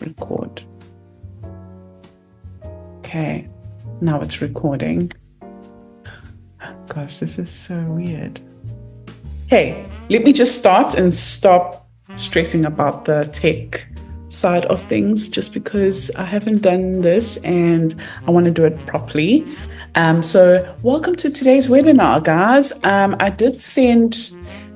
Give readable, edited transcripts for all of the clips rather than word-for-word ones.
Record. Okay, now it's recording. Gosh, this is so weird. Okay, let me just start and stop stressing about the tech side of things just because I haven't done this and I want to do it properly. So welcome to today's webinar, guys. I did send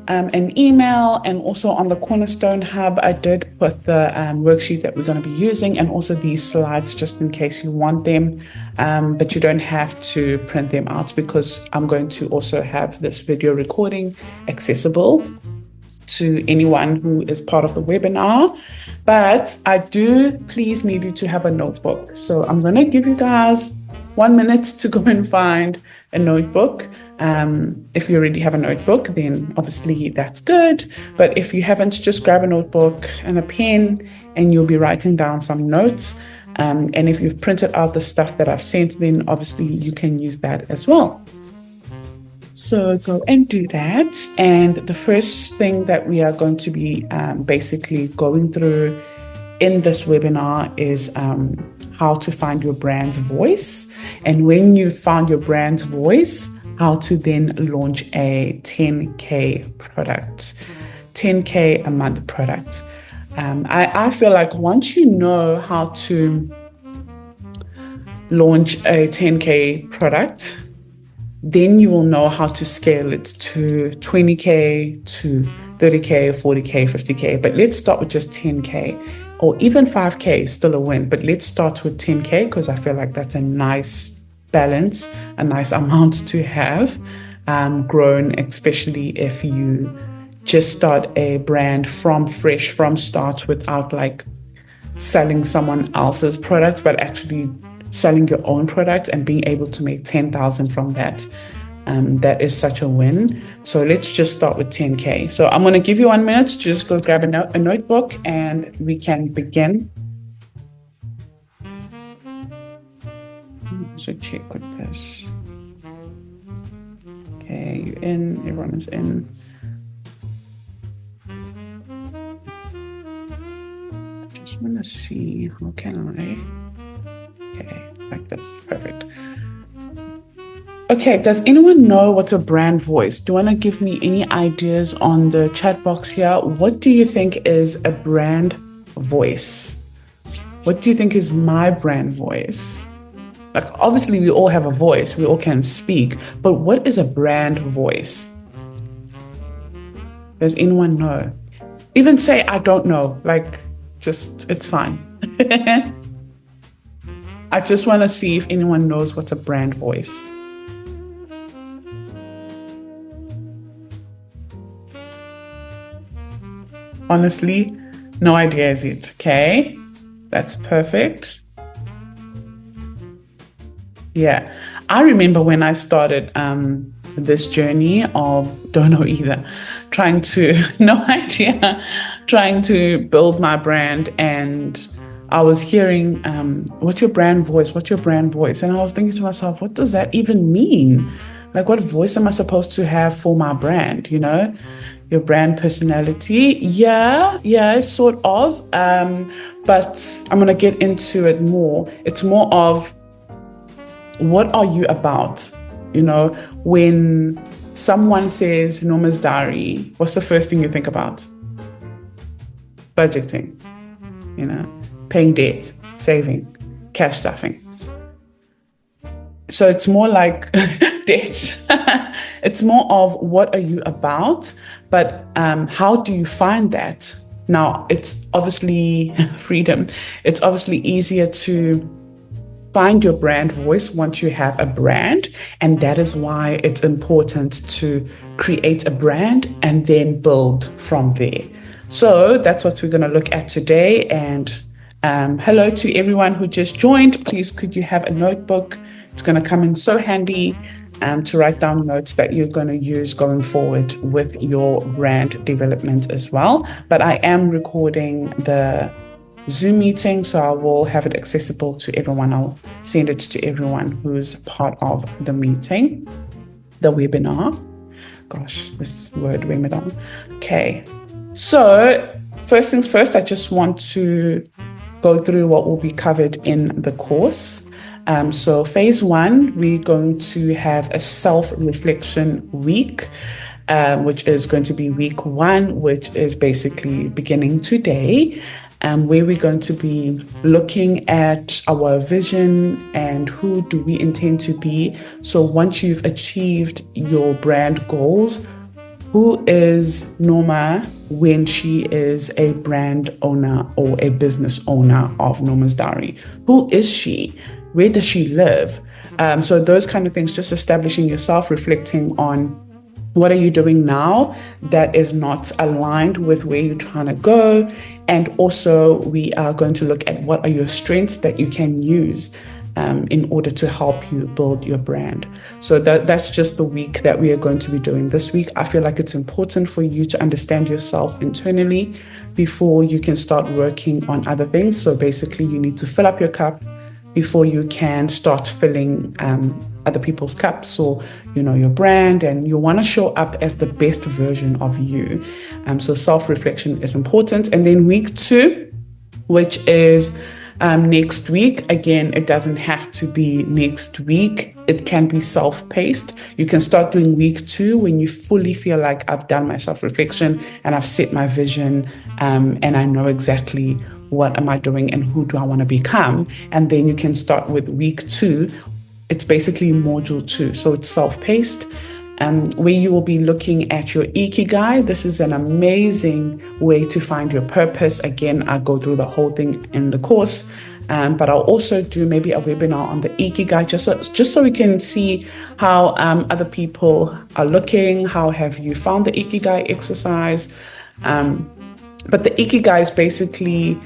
an email, and also on the Cornerstone Hub, I did put the worksheet that we're going to be using and also these slides just in case you want them, but you don't have to print them out because I'm going to also have this video recording accessible to anyone who is part of the webinar. But I do please need you to have a notebook. So I'm going to give you guys 1 minute to go and find a notebook. If you already have a notebook, then obviously that's good. But if you haven't, just grab a notebook and a pen and you'll be writing down some notes. And if you've printed out the stuff that I've sent, then obviously you can use that as well. So go and do that. And the first thing that we are going to be basically going through in this webinar is how to find your brand's voice. And when you found your brand's voice, how to then launch a 10K product, 10K a month product. I feel like once you know how to launch a 10K product, then you will know how to scale it to 20K, to 30K, 40K, 50K. But let's start with just 10K, or even 5K is still a win. But let's start with 10K because I feel like that's a nice balance, a nice amount to have grown, especially if you just start a brand from fresh, from start, without like selling someone else's products, but actually selling your own product and being able to make 10,000 from that. That is such a win. So let's just start with 10K. So I'm going to give you 1 minute to just go grab a notebook and we can begin. So check with this. Okay, you're in, everyone is in. I just want to see, how can I? Okay, like this, perfect. Okay, does anyone know what's a brand voice? Do you want to give me any ideas on the chat box here? What do you think is a brand voice? What do you think is my brand voice? Like, obviously, we all have a voice. We all can speak. But what is a brand voice? Does anyone know? Even say, I don't know. Like, just, it's fine. I just want to see if anyone knows what's a brand voice. Honestly, no idea is it. Okay, that's perfect. Yeah, I remember when I started this journey of don't know either, trying to, no idea, trying to build my brand. And I was hearing, what's your brand voice? What's your brand voice? And I was thinking to myself, what does that even mean? Like, what voice am I supposed to have for my brand? You know, your brand personality. Yeah, sort of. But I'm going to get into it more. It's more of, what are you about? You know, when someone says Norma's Diary, what's the first thing you think about? Budgeting, you know, paying debt, saving, cash stuffing. So it's more like debt. It's more of what are you about, but how do you find that? Now, it's obviously freedom. It's obviously easier to find your brand voice once you have a brand. And that is why it's important to create a brand and then build from there. So that's what we're going to look at today. And hello to everyone who just joined. Please, could you have a notebook? It's going to come in so handy to write down notes that you're going to use going forward with your brand development as well. But I am recording the Zoom meeting, so I will have it accessible to everyone. I'll send it to everyone who's part of the meeting, the webinar. Gosh, this word webinar. Okay, so first things first, I just want to go through what will be covered in the course. So phase 1, we're going to have a self-reflection week, which is going to be week 1, which is basically beginning today, where we're going to be looking at our vision and who do we intend to be. So once you've achieved your brand goals, who is Norma when she is a brand owner or a business owner of Norma's Diary? Who is she? Where does she live? So those kind of things, just establishing yourself, reflecting on what are you doing now that is not aligned with where you're trying to go. And also we are going to look at what are your strengths that you can use in order to help you build your brand. So that's just the week that we are going to be doing this week. I feel like it's important for you to understand yourself internally before you can start working on other things. So basically you need to fill up your cup before you can start filling other people's cups or, your brand, and you want to show up as the best version of you. So self-reflection is important. And then week 2, which is next week. Again, it doesn't have to be next week. It can be self-paced. You can start doing week 2 when you fully feel like I've done my self-reflection and I've set my vision, and I know exactly what am I doing and who do I want to become. And then you can start with week 2. It's basically module 2. So it's self-paced, where you will be looking at your Ikigai. This is an amazing way to find your purpose. Again, I go through the whole thing in the course, but I'll also do maybe a webinar on the Ikigai, just so we can see how other people are looking. How have you found the Ikigai exercise? But the Ikigai is basically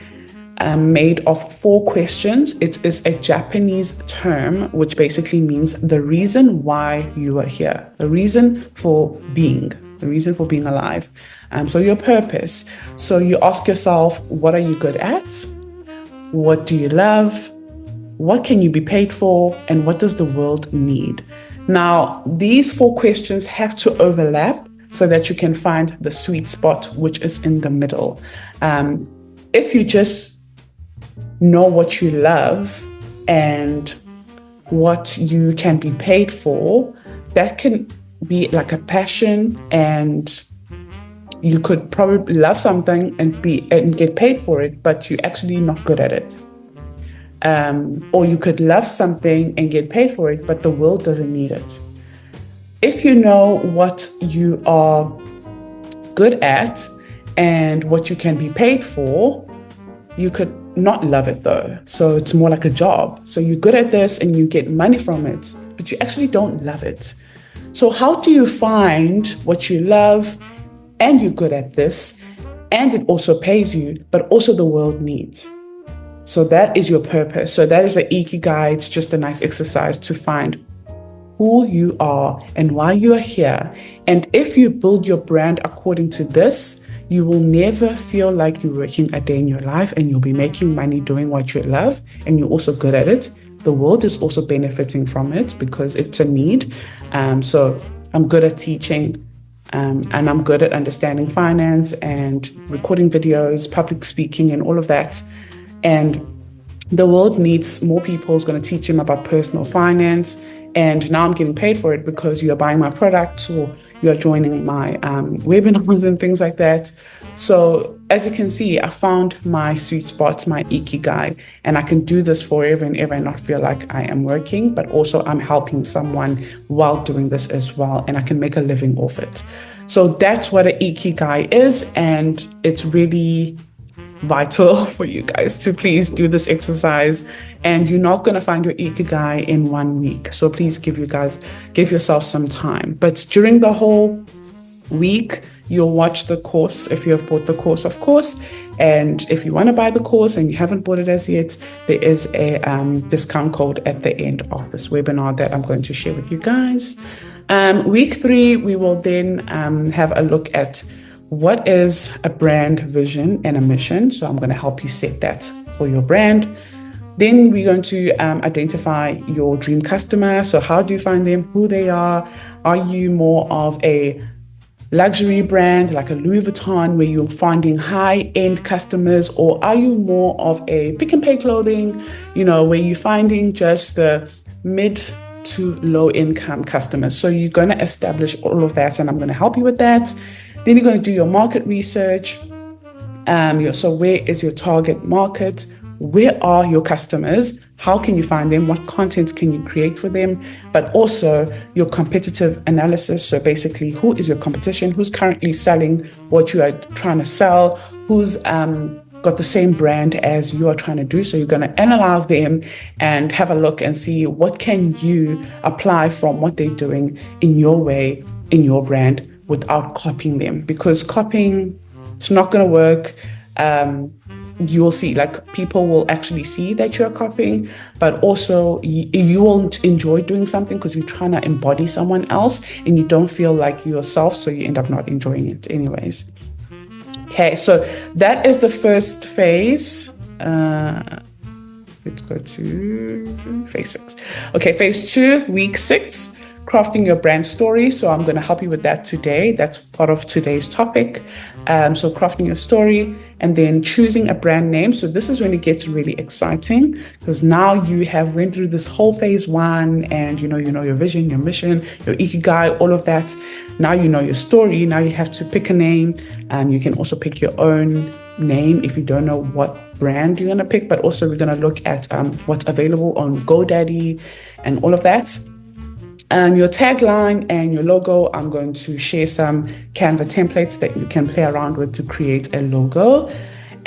made of 4 questions. It is a Japanese term, which basically means the reason why you are here, the reason for being alive. So your purpose. So you ask yourself, what are you good at? What do you love? What can you be paid for? And what does the world need? Now, these 4 questions have to overlap so that you can find the sweet spot, which is in the middle. If you just know what you love and what you can be paid for, that can be like a passion, and you could probably love something and get paid for it, but you're actually not good at it. Or you could love something and get paid for it, but the world doesn't need it. If you know what you are good at and what you can be paid for, you could not love it though. So it's more like a job. So you're good at this and you get money from it, but you actually don't love it. So how do you find what you love and you're good at this and it also pays you, but also the world needs? So that is your purpose. So that is the Ikigai. It's just a nice exercise to find who you are and why you are here. And if you build your brand according to this, you will never feel like you're working a day in your life, and you'll be making money doing what you love and you're also good at it. The world is also benefiting from it because it's a need. So I'm good at teaching, and I'm good at understanding finance and recording videos, public speaking and all of that. And the world needs more people who's going to teach them about personal finance. And now I'm getting paid for it because you are buying my products or you are joining my webinars and things like that. So as you can see, I found my sweet spot, my Ikigai, and I can do this forever and ever and not feel like I am working, but also I'm helping someone while doing this as well, and I can make a living off it. So that's what an Ikigai is, and it's really vital for you guys to please do this exercise. And you're not going to find your Ikigai in 1 week. So please give yourself some time. But during the whole week, you'll watch the course if you have bought the course, of course. And if you want to buy the course and you haven't bought it as yet, there is a discount code at the end of this webinar that I'm going to share with you guys. Week 3, we will then have a look at what is a brand vision and a mission. So I'm going to help you set that for your brand. Then we're going to identify your dream customer. So how do you find them, who they are? Are you more of a luxury brand like a Louis Vuitton where you're finding high-end customers, or are you more of a Pick n Pay clothing, where you're finding just the mid to low income customers? So you're going to establish all of that, and I'm going to help you with that. Then you're going to do your market research. So where is your target market? Where are your customers? How can you find them? What content can you create for them? But also your competitive analysis. So basically, who is your competition? Who's currently selling what you are trying to sell? Who's got the same brand as you are trying to do? So you're going to analyze them and have a look and see what can you apply from what they're doing in your way, in your brand, without copying them. Because copying, it's not going to work. You'll see, like, people will actually see that you're copying, but also you won't enjoy doing something because you're trying to embody someone else and you don't feel like yourself, so you end up not enjoying it anyways. Okay, so that is the first phase. Let's go to phase 6. Okay, phase 2, week 6. Crafting your brand story. So I'm going to help you with that today. That's part of today's topic. So crafting your story, and then choosing a brand name. So this is when it gets really exciting, because now you have went through this whole phase 1, and you know your vision, your mission, your ikigai, all of that. Now you know your story. Now you have to pick a name. You can also pick your own name if you don't know what brand you're going to pick. But also we're going to look at what's available on GoDaddy and all of that. Your tagline and your logo, I'm going to share some Canva templates that you can play around with to create a logo.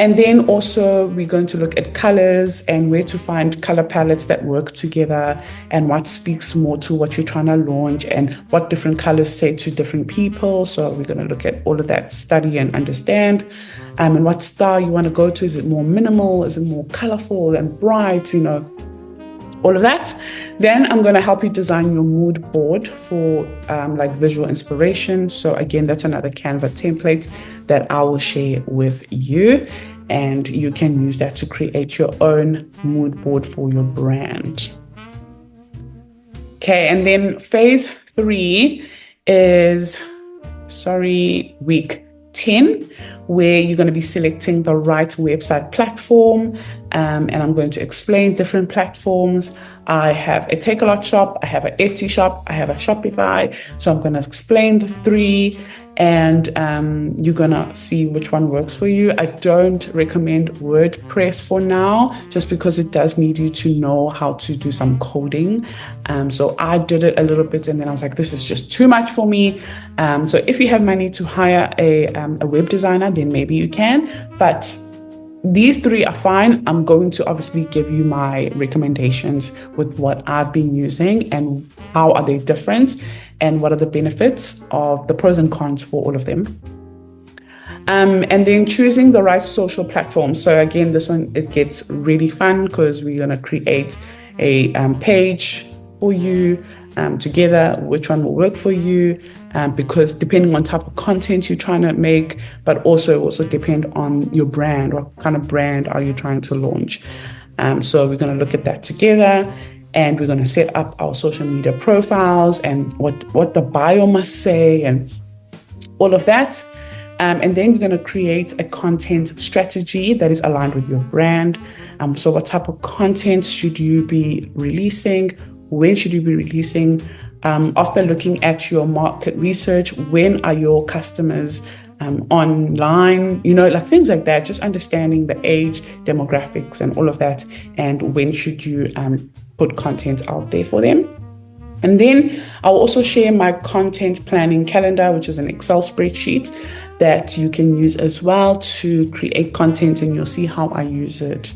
And then also we're going to look at colors and where to find color palettes that work together, and what speaks more to what you're trying to launch, and what different colors say to different people. So we're going to look at all of that, study and understand. And what style you want to go to. Is it more minimal? Is it more colorful and bright? All of that. Then I'm going to help you design your mood board for like visual inspiration. So again, that's another Canva template that I will share with you, and you can use that to create your own mood board for your brand. Okay, and then phase 3 is, week 10, where you're going to be selecting the right website platform. And I'm going to explain different platforms. I have a Takealot shop, I have an Etsy shop, I have a Shopify. So I'm going to explain the 3, and you're going to see which one works for you. I don't recommend WordPress for now, just because it does need you to know how to do some coding. So I did it a little bit, and then I was like, this is just too much for me. So if you have money to hire a web designer, then maybe you can. But these 3 are fine. I'm going to obviously give you my recommendations with what I've been using and how are they different, and what are the benefits of the pros and cons for all of them. And then choosing the right social platform. So again, this one, it gets really fun because we're going to create a page for you together, which one will work for you, because depending on type of content you're trying to make, but also depend on your brand. What kind of brand are you trying to launch? So we're going to look at that together, and we're going to set up our social media profiles and what the bio must say and all of that. And then we're going to create a content strategy that is aligned with your brand. So what type of content should you be releasing? When should you be releasing? After looking at your market research, when are your customers online? Like things like that, just understanding the age, demographics and all of that. And when should you put content out there for them? And then I'll also share my content planning calendar, which is an Excel spreadsheet that you can use as well to create content, and you'll see how I use it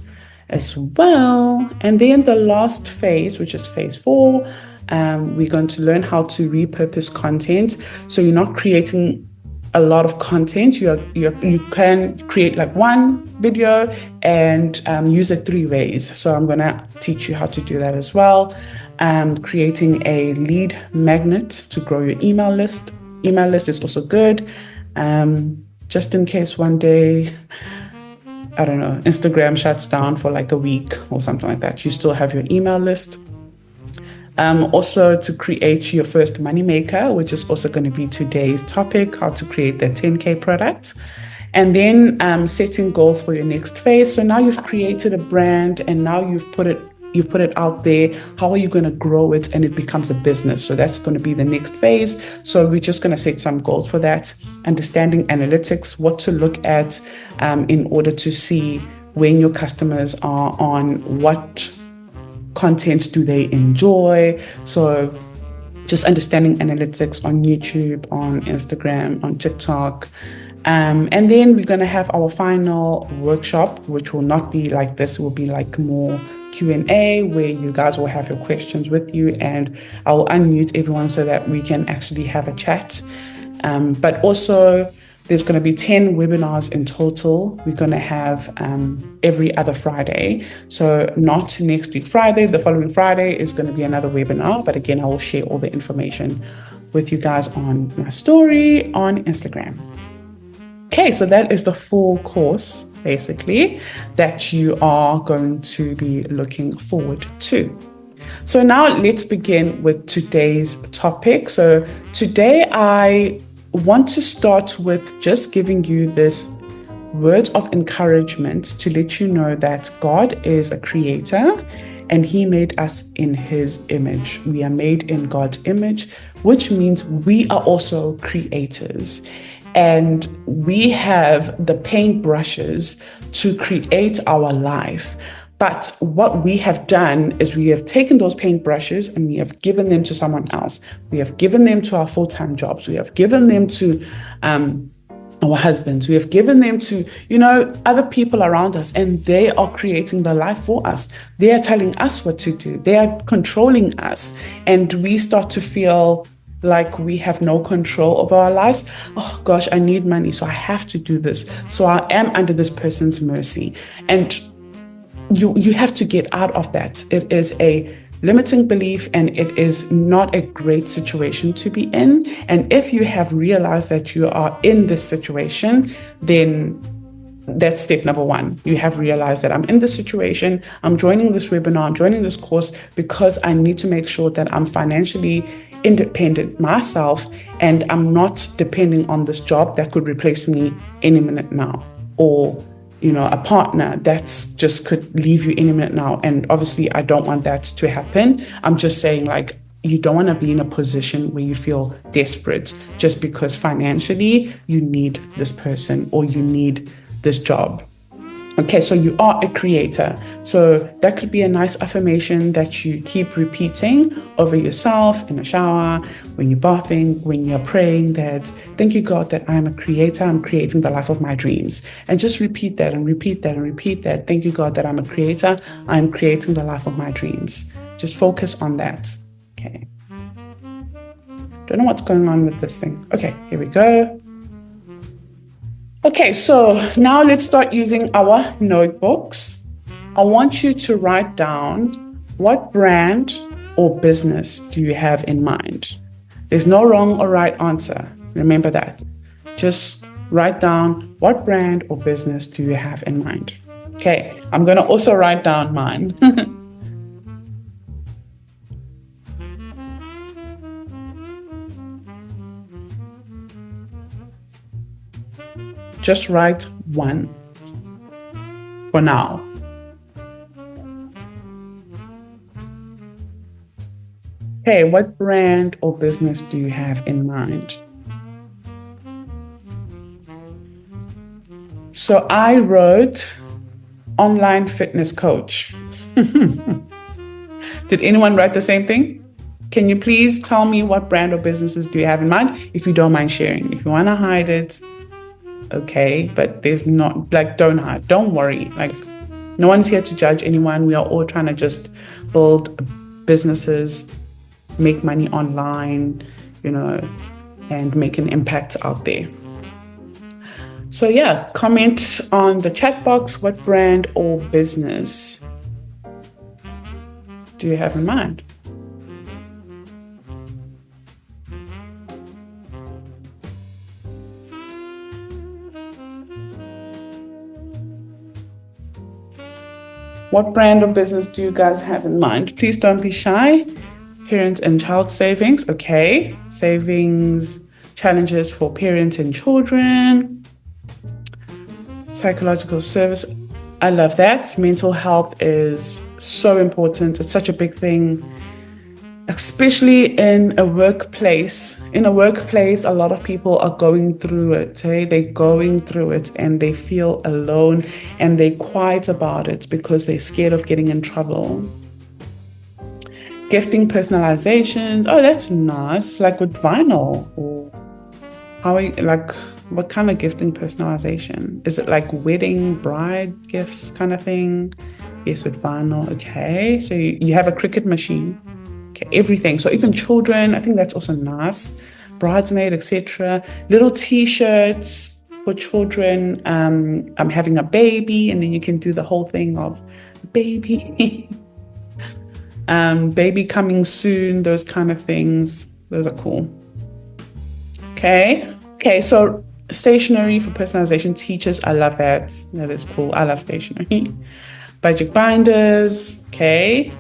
as well. And then the last phase, which is phase 4, we're going to learn how to repurpose content. So you're not creating a lot of content. You can create like one video and use it 3 ways. So I'm going to teach you how to do that as well. Creating a lead magnet to grow your email list. Email list is also good. Just in case one day, I don't know, Instagram shuts down for like a week or something like that, you still have your email list. Also to create your first moneymaker, which is also going to be today's topic, how to create that 10K product. And then setting goals for your next phase. So now you've created a brand and now you put it out there. How are you going to grow it and it becomes a business? So that's going to be the next phase. So we're just going to set some goals for that. Understanding analytics, what to look at in order to see when your customers are on what content do they enjoy. So just understanding analytics on YouTube, on Instagram, on TikTok. And then we're going to have our final workshop, which will not be like this. It will be like more Q&A where you guys will have your questions with you, and I will unmute everyone so that we can actually have a chat. But also there's going to be 10 webinars in total. We're going to have every other Friday. So not next week Friday, the following Friday is going to be another webinar. But again, I will share all the information with you guys on my story on Instagram. Okay, so that is the full course, basically, that you are going to be looking forward to. So now let's begin with today's topic. So today I want to start with just giving you this word of encouragement to let you know that God is a creator and He made us in His image. We are made in God's image, which means we are also creators. And we have the paintbrushes to create our life. But what we have done is we have taken those paintbrushes and we have given them to someone else. We have given them to our full-time jobs. We have given them to our husbands. We have given them to, other people around us, and they are creating the life for us. They are telling us what to do. They are controlling us. And we start to feel like we have no control over our lives. Oh gosh, I need money, so I have to do this. So I am under this person's mercy. And you have to get out of that. It is a limiting belief and it is not a great situation to be in. And if you have realized that you are in this situation, then that's step number one. You have realized that I'm in this situation. I'm joining this webinar. I'm joining this course because I need to make sure that I'm financially independent myself and I'm not depending on this job that could replace me any minute now, or a partner that's just could leave you any minute now. And obviously I don't want that to happen. I'm just saying, like, you don't want to be in a position where you feel desperate just because financially you need this person or you need this job. Okay, so you are a creator. So that could be a nice affirmation that you keep repeating over yourself in the shower, when you're bathing, when you're praying, that thank you, God, that I'm a creator. I'm creating the life of my dreams. And just repeat that and repeat that and repeat that. Thank you, God, that I'm a creator. I'm creating the life of my dreams. Just focus on that. Okay. Don't know what's going on with this thing. Okay, here we go. Okay, so now let's start using our notebooks. I want you to write down what brand or business do you have in mind. There's no wrong or right answer. Remember that. Just write down what brand or business do you have in mind. Okay, I'm going to also write down mine. Just write one for now. Okay, what brand or business do you have in mind? So I wrote online fitness coach. Did anyone write the same thing? Can you please tell me what brand or businesses do you have in mind? If you don't mind sharing. If you want to hide it, okay, but there's not, like, don't hide, don't worry. Like, no one's here to judge anyone. We are all trying to just build businesses, make money online, and make an impact out there. So yeah, comment on the chat box, what brand or business do you have in mind? What brand or business do you guys have in mind? Please don't be shy. Parent and child savings. Okay. Savings challenges for parents and children. Psychological service. I love that. Mental health is so important. It's such a big thing, especially in a workplace. In a workplace, a lot of people are going through it. They're going through it and they feel alone and they're quiet about it because they're scared of getting in trouble. Gifting personalizations. Oh, that's nice. Like with vinyl. Or what kind of gifting personalization? Is it like wedding, bride gifts kind of thing? Yes, with vinyl. Okay. So you have a Cricut machine. Okay, everything. So even children, I think that's also nice. Bridesmaid, etc. Little T-shirts for children. I'm having a baby, and then you can do the whole thing of baby, baby coming soon. Those kind of things. Those are cool. Okay. So stationery for personalization. Teachers, I love that. That is cool. I love stationery. Budget binders. Okay.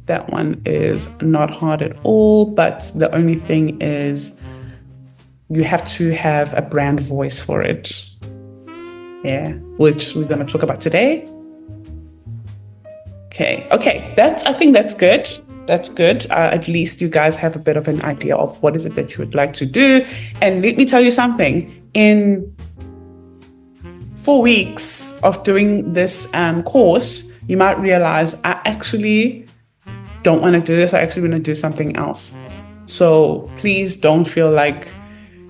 That one is not hard at all, but the only thing is you have to have a brand voice for it. Yeah, which we're going to talk about today. Okay. I think that's good. That's good. At least you guys have a bit of an idea of what is it that you would like to do. And let me tell you something. In 4 weeks of doing this course, you might realize I actually don't want to do this. I actually want to do something else. So please don't feel like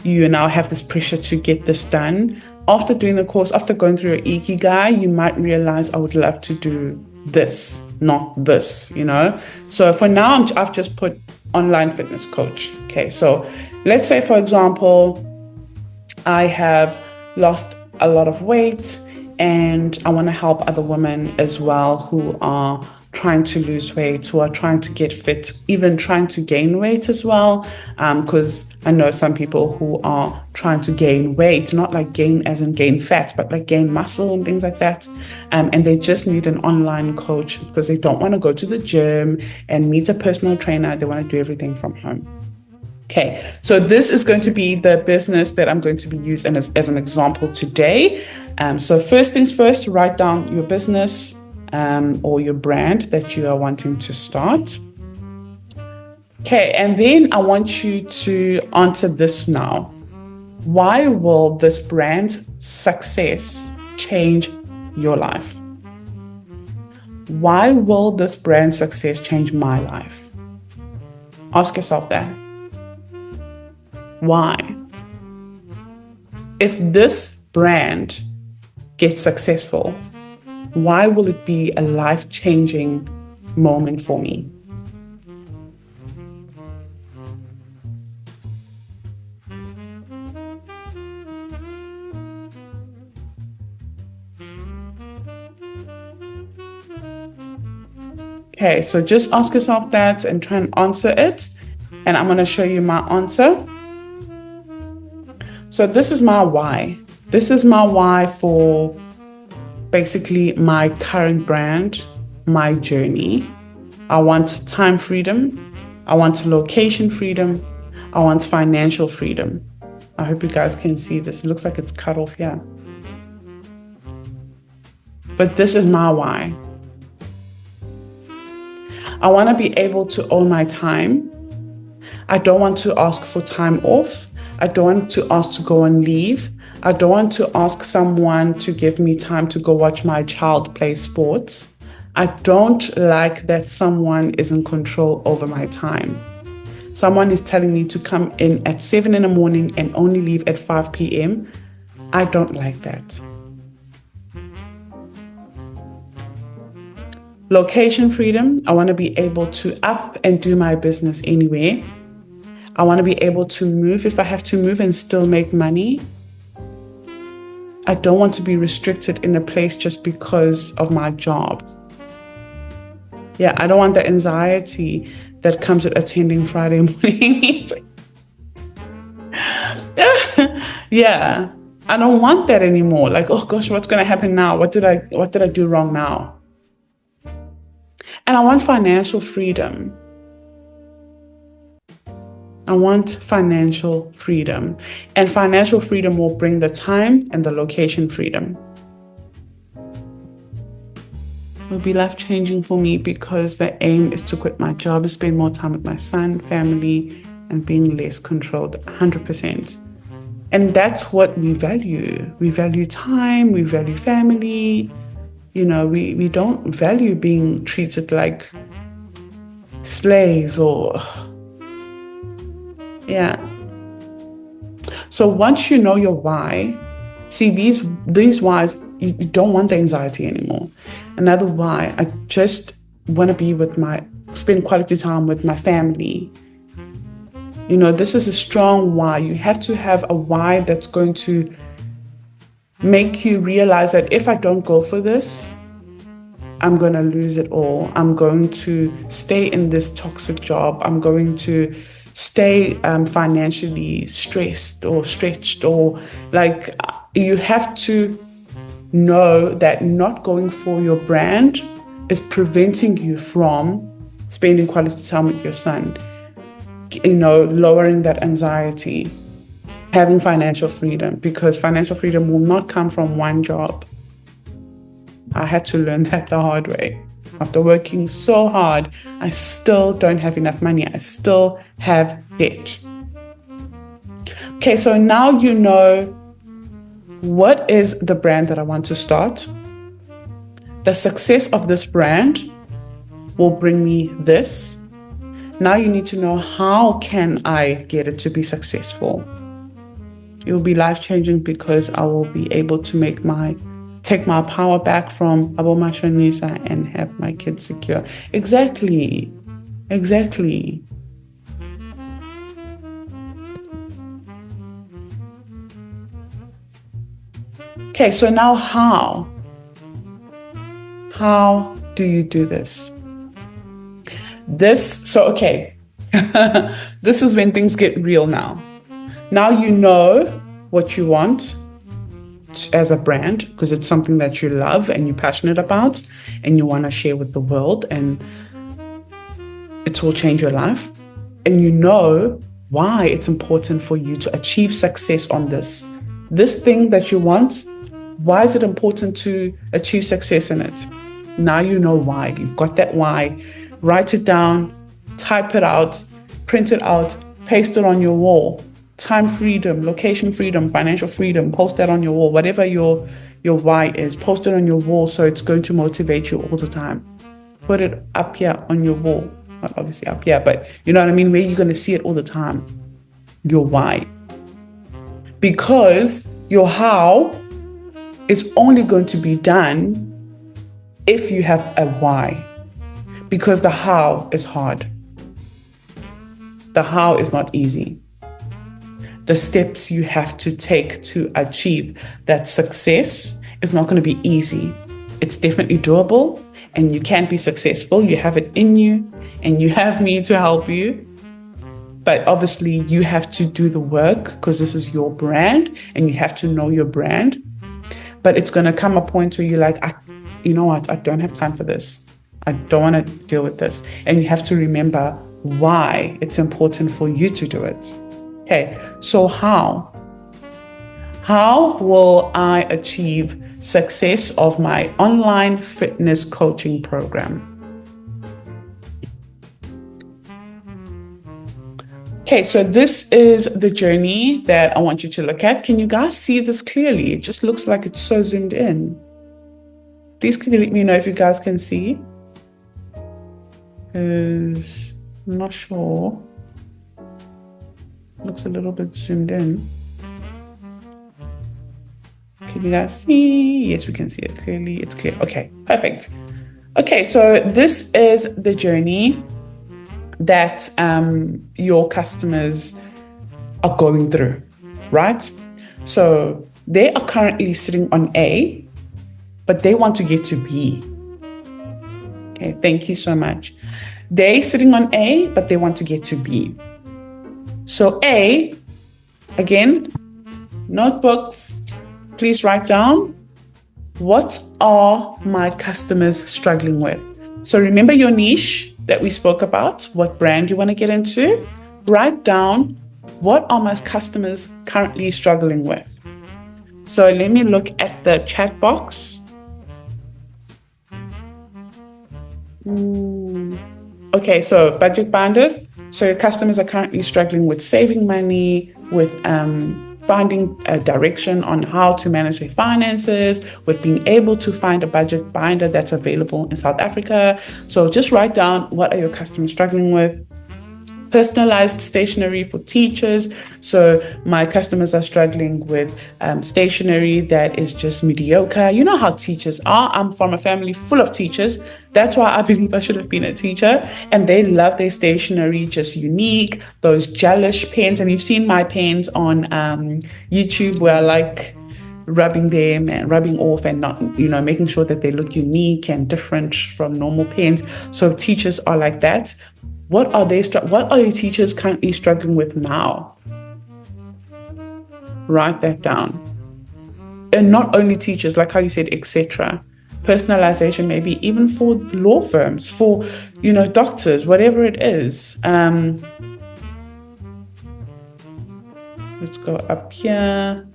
you now have this pressure to get this done. After doing the course, after going through your Ikigai, you might realize I would love to do this, not this, So for now, I've just put online fitness coach. Okay, so let's say, for example, I have lost a lot of weight and I want to help other women as well who are trying to lose weight, who are trying to get fit, even trying to gain weight as well. Because I know some people who are trying to gain weight, not like gain as in gain fat, but like gain muscle and things like that. And they just need an online coach because they don't want to go to the gym and meet a personal trainer. They want to do everything from home. Okay, so this is going to be the business that I'm going to be using as an example today. So first things first, write down your business or your brand that you are wanting to start. Okay, and then I want you to answer this now. Why will this brand success change your life? Why will this brand success change my life? Ask yourself that. Why? If this brand gets successful, why will it be a life-changing moment for me? Okay, so just ask yourself that and try and answer it. And I'm going to show you my answer. So this is my why. This is my why for basically my current brand, my journey. I want time freedom. I want location freedom. I want financial freedom. I hope you guys can see this. It looks like it's cut off here. But this is my why. I want to be able to own my time. I don't want to ask for time off. I don't want to ask to go on leave. I don't want to ask someone to give me time to go watch my child play sports. I don't like that someone is in control over my time. Someone is telling me to come in at 7 in the morning and only leave at 5 p.m. I don't like that. Location freedom. I want to be able to up and do my business anywhere. I want to be able to move if I have to move and still make money. I don't want to be restricted in a place just because of my job. Yeah, I don't want the anxiety that comes with attending Friday morning meetings. Yeah, I don't want that anymore. Like, oh gosh, what's going to happen now? What did I do wrong now? And I want financial freedom. I want financial freedom. And financial freedom will bring the time and the location freedom. It will be life-changing for me because the aim is to quit my job, spend more time with my son, family, and being less controlled, 100%. And that's what we value. We value time, we value family. You know, we don't value being treated like slaves or, yeah. So once you know your why, see these whys, you don't want the anxiety anymore. Another why, I just want to be spend quality time with my family. You know, this is a strong why. You have to have a why that's going to make you realize that if I don't go for this, I'm going to lose it all. I'm going to stay in this toxic job. I'm going to stay financially stressed or stretched, or like you have to know that not going for your brand is preventing you from spending quality time with your son, you know, lowering that anxiety, having financial freedom, because financial freedom will not come from one job. I had to learn that the hard way. After working so hard, I still don't have enough money. I still have debt. Okay, so now you know what is the brand that I want to start. The success of this brand will bring me this. Now you need to know, how can I get it to be successful? It will be life-changing because I will be able to take my power back from Abo Mashonisa and have my kids secure. Exactly. Okay, so now how? How do you do this? This is when things get real now. Now you know what you want as a brand, because it's something that you love and you're passionate about and you want to share with the world, and it will change your life. And you know why it's important for you to achieve success on this thing that you want. Why is it important to achieve success in it? Now you know why. You've got that why. Write it down, type it out, print it out, paste it on your wall. Time freedom, location freedom, financial freedom, post that on your wall. Whatever your why is, post it on your wall so it's going to motivate you all the time. Put it up here on your wall. Not obviously up here, but you know what I mean, where you're going to see it all the time. Your why. Because your how is only going to be done if you have a why. Because the how is hard. The how is not easy. The steps you have to take to achieve that success is not going to be easy. It's definitely doable, and you can be successful. You have it in you, and you have me to help you. But obviously you have to do the work, because this is your brand and you have to know your brand. But it's going to come a point where you're like, you know what? I don't have time for this. I don't want to deal with this. And you have to remember why it's important for you to do it. Okay, so how? How will I achieve success of my online fitness coaching program? Okay, so this is the journey that I want you to look at. Can you guys see this clearly? It just looks like it's so zoomed in. Please can you let me know if you guys can see? Because I'm not sure. Looks a little bit zoomed in. Can you guys see? Yes, we can see it clearly. It's clear. Okay, perfect. Okay, so this is the journey that your customers are going through, right? So they are currently sitting on A, but they want to get to B. Okay, thank you so much. They're sitting on A, but they want to get to B. So A, again, notebooks, please write down, what are my customers struggling with? So remember your niche that we spoke about, what brand you want to get into. Write down, what are my customers currently struggling with? So let me look at the chat box. Okay, so budget binders. So your customers are currently struggling with saving money, with finding a direction on how to manage their finances, with being able to find a budget binder that's available in South Africa. So just write down, what are your customers struggling with? Personalized stationery for teachers. So my customers are struggling with stationery that is just mediocre. You know how teachers are. I'm from a family full of teachers. That's why I believe I should have been a teacher. And they love their stationery, just unique, those gelish pens. And you've seen my pens on YouTube where I like rubbing them and rubbing off and not, making sure that they look unique and different from normal pens. So teachers are like that. What are your teachers currently struggling with now? Write that down. And not only teachers, like how you said, etc. Personalization, maybe even for law firms, for, doctors, whatever it is. Let's go up here.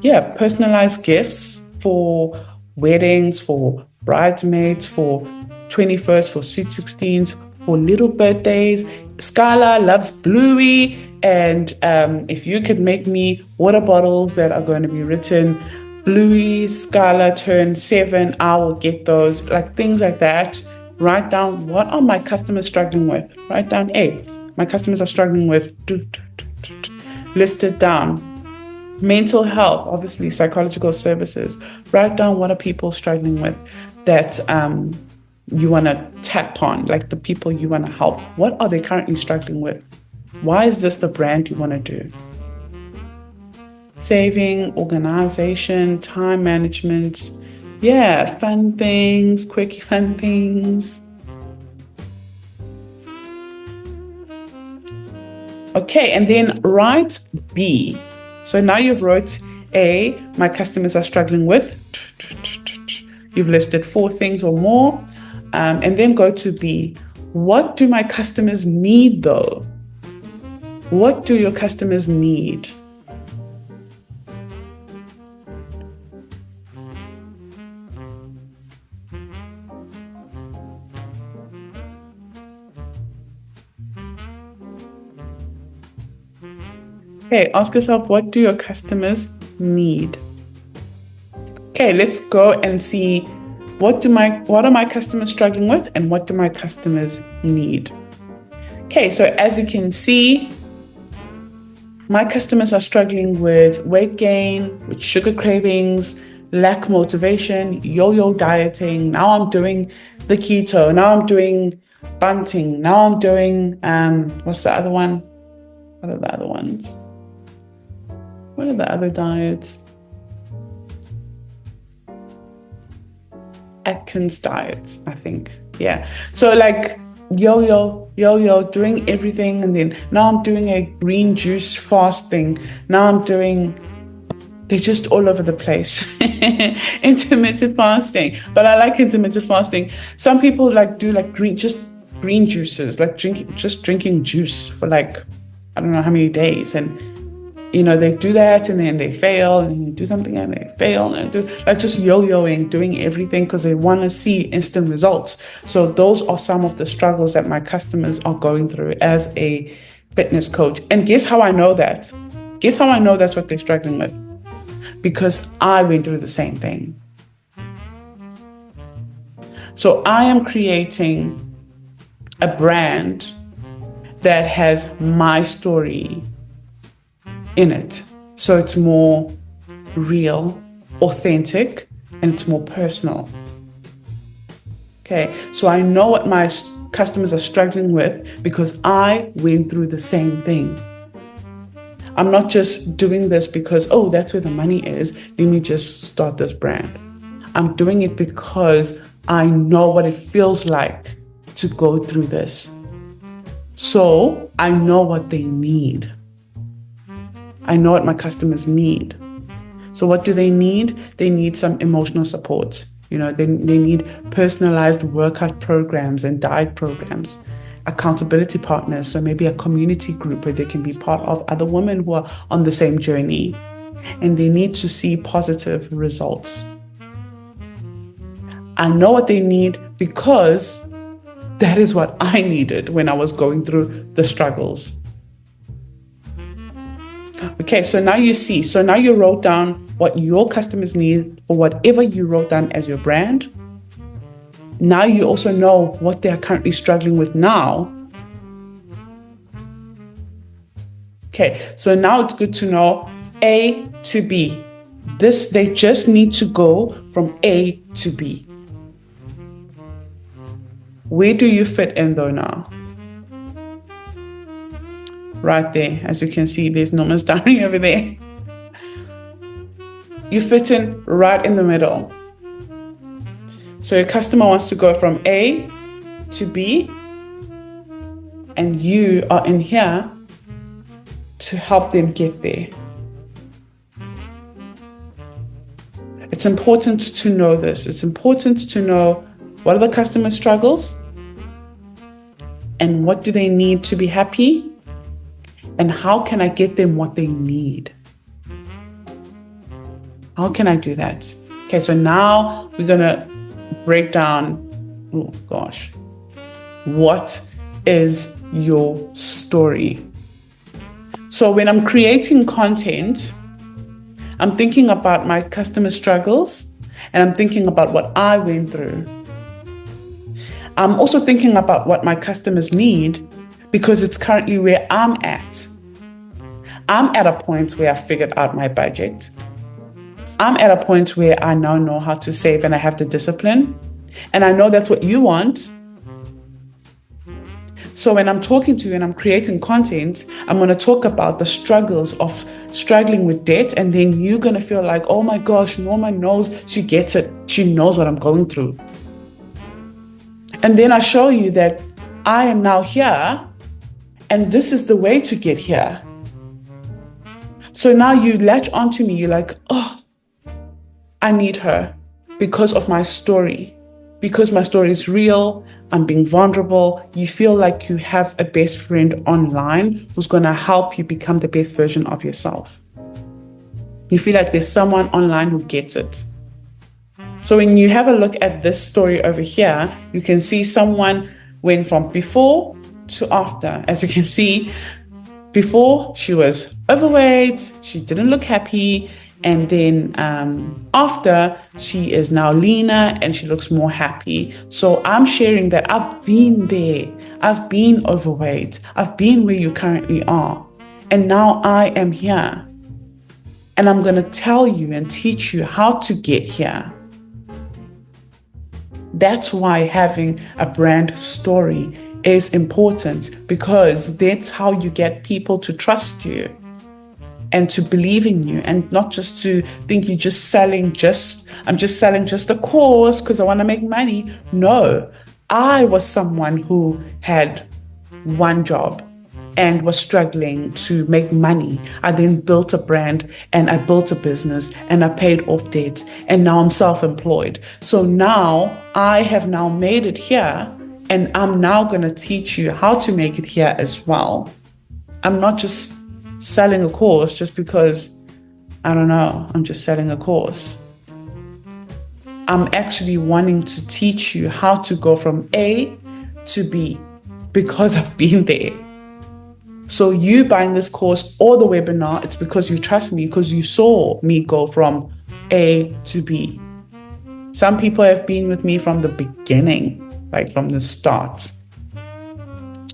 Yeah, personalized gifts for weddings, for bridesmaids, for 21st, for sweet 16s, for little birthdays. Skylar loves Bluey, and if you could make me water bottles that are going to be written Bluey, Skylar turned 7, I will get those, like things like that. Write down, what are my customers struggling with? Write down, hey, my customers are struggling with, list it down. Mental health, obviously, psychological services. Write down, what are people struggling with that you want to tap on, like the people you want to help. What are they currently struggling with? Why is this the brand you want to do? Saving, organization, time management. Yeah, fun things, quick fun things. Okay, and then write B. So now you've wrote A, my customers are struggling with. You've listed 4 things or more. And then go to B. What do my customers need though? What do your customers need? Okay, ask yourself, what do your customers need? Okay, let's go and see, what are my customers struggling with and what do my customers need? Okay, so as you can see, my customers are struggling with weight gain, with sugar cravings, lack motivation, yo-yo dieting. Now I'm doing the keto. Now I'm doing bunting. Now I'm doing, what's the other one? What are the other ones? What are the other diets? Atkins diet, I think. Yeah. So like yo-yo, doing everything. And then now I'm doing a green juice fasting. Now I'm doing, they're just all over the place. Intermittent fasting. But I like intermittent fasting. Some people do green juices, like drinking juice for like, I don't know how many days. And they do that and then they fail, and then you do something and they fail, and do just yo-yoing, doing everything because they want to see instant results. So those are some of the struggles that my customers are going through as a fitness coach. And guess how I know that? Guess how I know that's what they're struggling with? Because I went through the same thing. So I am creating a brand that has my story in it. So it's more real, authentic, and it's more personal. Okay, so I know what my customers are struggling with because I went through the same thing. I'm not just doing this because, oh, that's where the money is, let me just start this brand. I'm doing it because I know what it feels like to go through this. So I know what they need. I know what my customers need. So what do they need? They need some emotional support. They need personalized workout programs and diet programs, accountability partners. So maybe a community group where they can be part of other women who are on the same journey, and they need to see positive results. I know what they need because that is what I needed when I was going through the struggles. Okay, so now you see. So now you wrote down what your customers need for whatever you wrote down as your brand. Now you also know what they are currently struggling with now. Okay, so now it's good to know A to B. They just need to go from A to B. Where do you fit in though now? Right there, as you can see, there's Norman's diary over there. You fit in right in the middle. So your customer wants to go from A to B, and you are in here to help them get there. It's important to know this. It's important to know what are the customer struggles and what do they need to be happy, and how can I get them what they need? How can I do that? Okay, so now we're gonna break down, what is your story? So when I'm creating content, I'm thinking about my customer struggles and I'm thinking about what I went through. I'm also thinking about what my customers need because it's currently where I'm at. I'm at a point where I figured out my budget. I'm at a point where I now know how to save and I have the discipline. And I know that's what you want. So when I'm talking to you and I'm creating content, I'm going to talk about the struggles of struggling with debt. And then you're going to feel like, oh my gosh, Norma knows, she gets it. She knows what I'm going through. And then I show you that I am now here and this is the way to get here. So now you latch onto me. You're like, oh, I need her because of my story. Because my story is real, I'm being vulnerable. You feel like you have a best friend online who's going to help you become the best version of yourself. You feel like there's someone online who gets it. So when you have a look at this story over here, you can see someone went from before to after. As you can see, before she was overweight, she didn't look happy. And then after, she is now leaner and she looks more happy. So I'm sharing that I've been there. I've been overweight. I've been where you currently are. And now I am here. And I'm going to tell you and teach you how to get here. That's why having a brand story is important, because that's how you get people to trust you and to believe in you, and not just to think I'm just selling just a course because I want to make money. No, I was someone who had one job and was struggling to make money. I then built a brand and I built a business and I paid off debts, and now I'm self-employed. So now I have now made it here, and I'm now going to teach you how to make it here as well. I'm not just selling a course just because, I don't know, I'm just selling a course. I'm actually wanting to teach you how to go from A to B because I've been there. So you buying this course or the webinar, it's because you trust me, because you saw me go from A to B. Some people have been with me from the beginning, like from the start.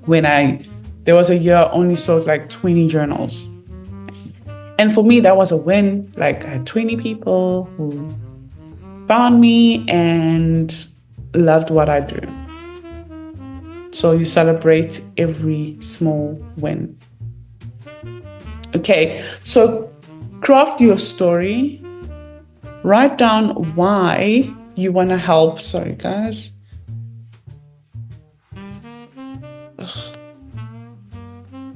There was a year I only sold like 20 journals. And for me, that was a win. Like I had 20 people who found me and loved what I do. So you celebrate every small win. Okay, so craft your story. Write down why you want to help. Sorry, guys.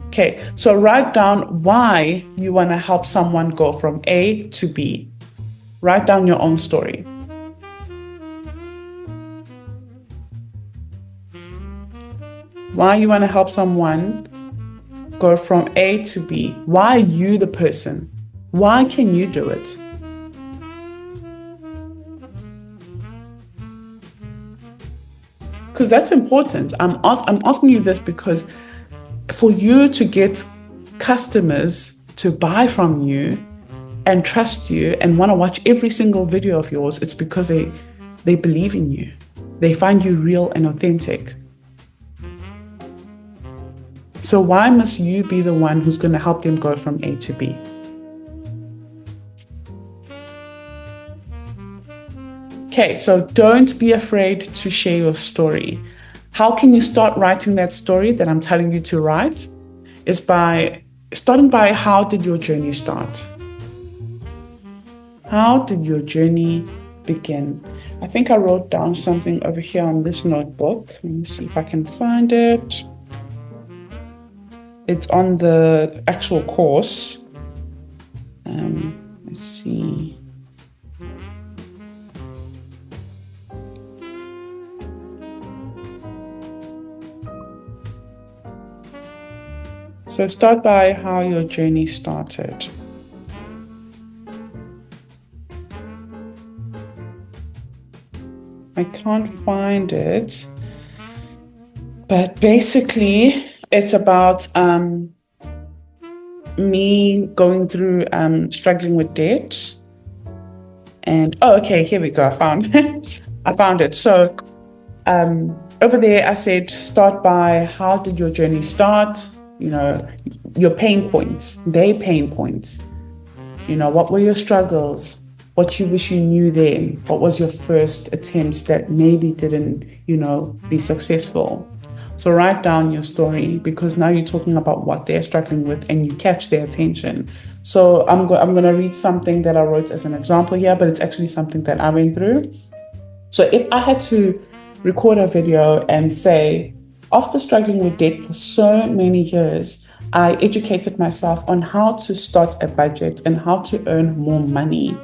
Okay, so write down why you want to help someone go from A to B. Write down your own story. Why you want to help someone go from A to B? Why are you the person? Why can you do it? Because that's important. I'm asking you this because for you to get customers to buy from you and trust you and want to watch every single video of yours, it's because they believe in you. They find you real and authentic. So why must you be the one who's going to help them go from A to B? Okay, so don't be afraid to share your story. How can you start writing that story that I'm telling you to write? Is by starting by, how did your journey start? How did your journey begin? I think I wrote down something over here on this notebook. Let me see if I can find it. It's on the actual course. Let's see. So start by how your journey started. I can't find it, but basically it's about me going through struggling with debt. And okay, here we go. I found it. So over there I said, start by how did your journey start? Your pain points, their pain points. What were your struggles? What you wish you knew then? What was your first attempts that maybe didn't, be successful? So write down your story, because now you're talking about what they're struggling with and you catch their attention. So I'm going to read something that I wrote as an example here, but it's actually something that I went through. So if I had to record a video and say, after struggling with debt for so many years, I educated myself on how to start a budget and how to earn more money.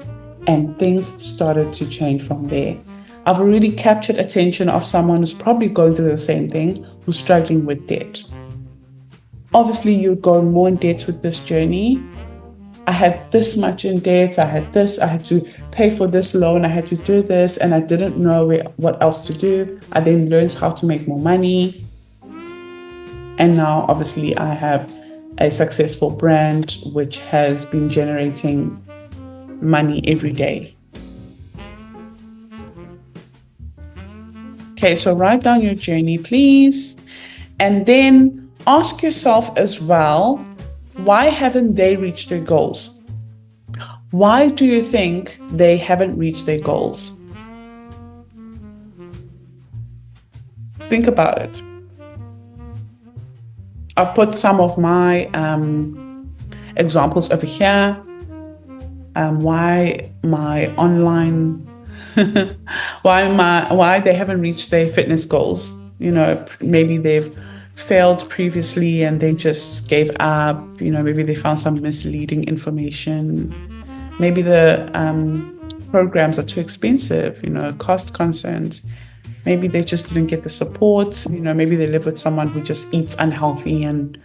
And things started to change from there. I've already captured attention of someone who's probably going through the same thing, who's struggling with debt. Obviously, you're going more in debt with this journey. I had this much in debt, I had to pay for this loan, I had to do this, and I didn't know what else to do. I then learned how to make more money. And now, obviously, I have a successful brand which has been generating money every day. Okay, so write down your journey, please. And then ask yourself as well, why haven't they reached their goals? Why do you think they haven't reached their goals? Think about it. I've put some of my examples over here. Why my online, why they haven't reached their fitness goals. Maybe they've failed previously and they just gave up. Maybe they found some misleading information. Maybe the programs are too expensive, cost concerns. Maybe they just didn't get the support. Maybe they live with someone who just eats unhealthy and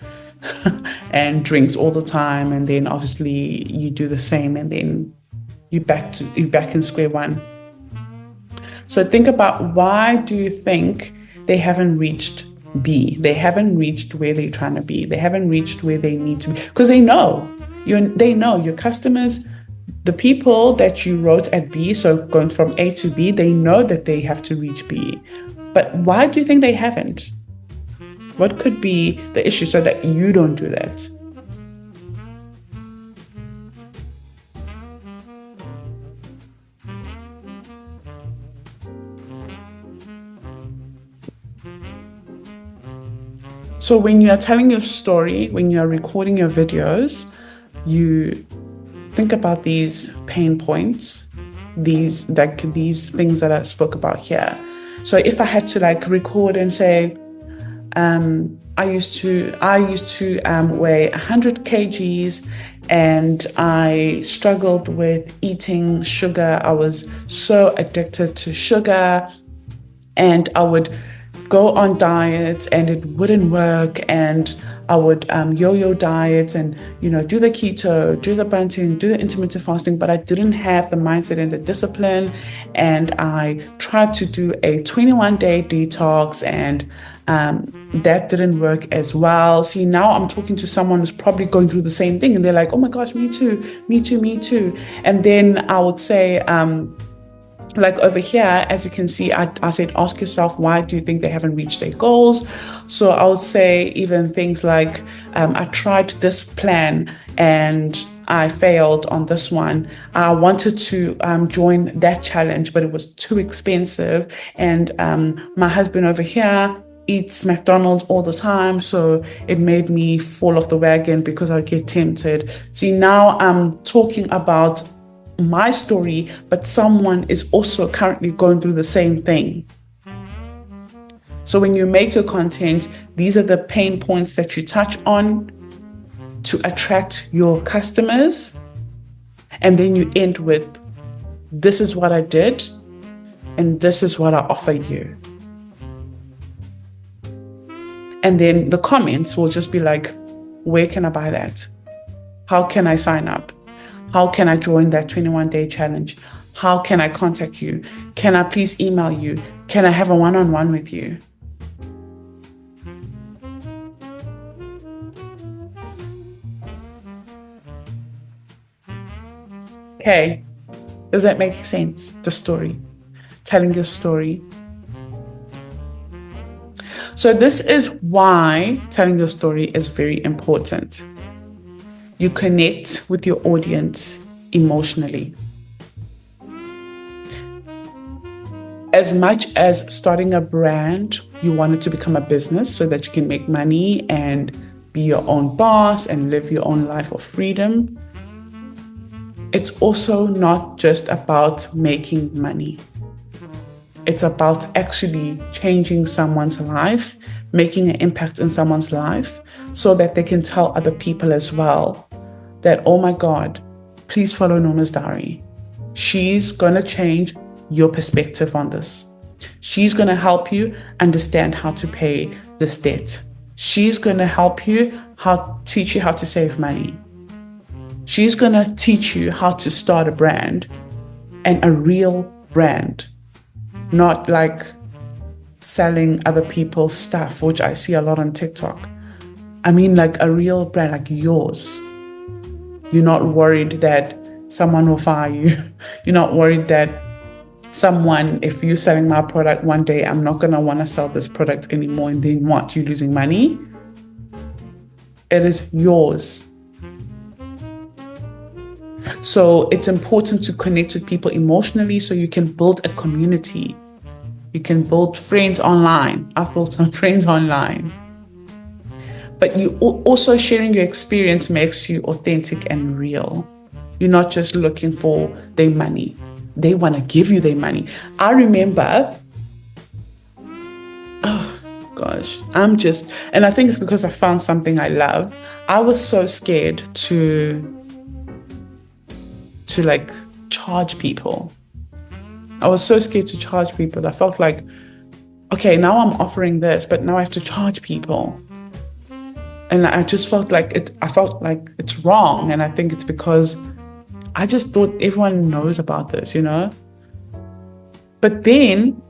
and drinks all the time. And then obviously you do the same, and then you're back in square one. So think about, why do you think they haven't reached B? They haven't reached where they're trying to be. They haven't reached where they need to be, because they know your customers. The people that you wrote at B, so going from A to B, they know that they have to reach B. But why do you think they haven't? What could be the issue so that you don't do that? So when you are telling your story, when you are recording your videos, you think about these pain points, these things that I spoke about here. So if I had to record and say, I used to weigh 100 kgs and I struggled with eating sugar. I was so addicted to sugar, and I would go on diets and it wouldn't work, and I would yo-yo diet and do the keto, do the bunting, do the intermittent fasting, but I didn't have the mindset and the discipline. And I tried to do a 21-day detox, and that didn't work as well. See, now I'm talking to someone who's probably going through the same thing, and they're like, oh my gosh, me too, me too, me too. And then I would say, like over here, as you can see, I said, ask yourself, why do you think they haven't reached their goals? So I would say even things like, I tried this plan and I failed on this one. I wanted to join that challenge, but it was too expensive. And my husband over here eats McDonald's all the time, so it made me fall off the wagon because I get tempted. See, now I'm talking about my story, but someone is also currently going through the same thing. So when you make your content, these are the pain points that you touch on to attract your customers. And then you end with, this is what I did, and this is what I offer you. And then the comments will just be like, where can I buy that? How can I sign up? How can I join that 21-day challenge? How can I contact you? Can I please email you? Can I have a one-on-one with you? Okay, does that make sense? The story, telling your story. So this is why telling your story is very important. You connect with your audience emotionally. As much as starting a brand, you want it to become a business so that you can make money and be your own boss and live your own life of freedom. It's also not just about making money. It's about actually changing someone's life, making an impact in someone's life so that they can tell other people as well that, oh my God, please follow Norma's Diary. She's going to change your perspective on this. She's going to help you understand how to pay this debt. She's going to help you teach you how to save money. She's going to teach you how to start a brand, and a real brand, not like selling other people's stuff, which I see a lot on TikTok. I mean like a real brand, like yours. You're not worried that someone will fire you. You're not worried that someone, if you're selling my product one day, I'm not going to want to sell this product anymore, and then what? You're losing money? It is yours. So it's important to connect with people emotionally so you can build a community. You can build friends online. I've built some friends online. But you also sharing your experience makes you authentic and real. You're not just looking for their money. They want to give you their money. I remember, oh gosh, and I think it's because I found something I love. I was so scared to like charge people. I was so scared to charge people. I felt like, okay, now I'm offering this, but now I have to charge people. And I just felt like it's wrong. And I think it's because I just thought everyone knows about this, But then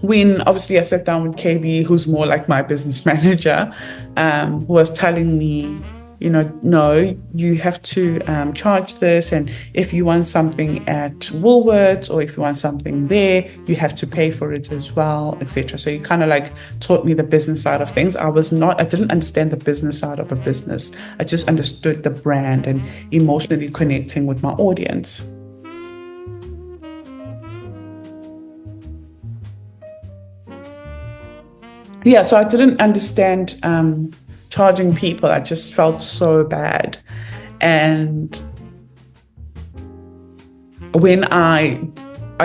when obviously I sat down with KB, who's more like my business manager, who was telling me, no, you have to charge this. And if you want something at Woolworths or if you want something there, you have to pay for it as well, etc. So you kind of like taught me the business side of things. I didn't understand the business side of a business. I just understood the brand and emotionally connecting with my audience. Yeah, so I didn't understand charging people. I just felt so bad. And when I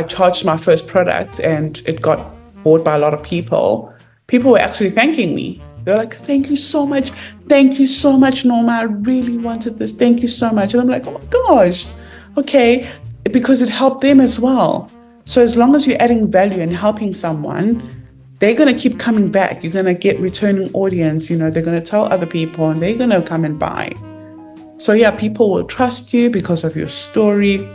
charged my first product and it got bought by a lot of people were actually thanking me. They're like, thank you so much. Thank you so much, Norma. I really wanted this. Thank you so much. And I'm like, oh my gosh. Okay. Because it helped them as well. So as long as you're adding value and helping someone, they're going to keep coming back. You're going to get returning audience. You know, they're going to tell other people and they're going to come and buy. So yeah, people will trust you because of your story.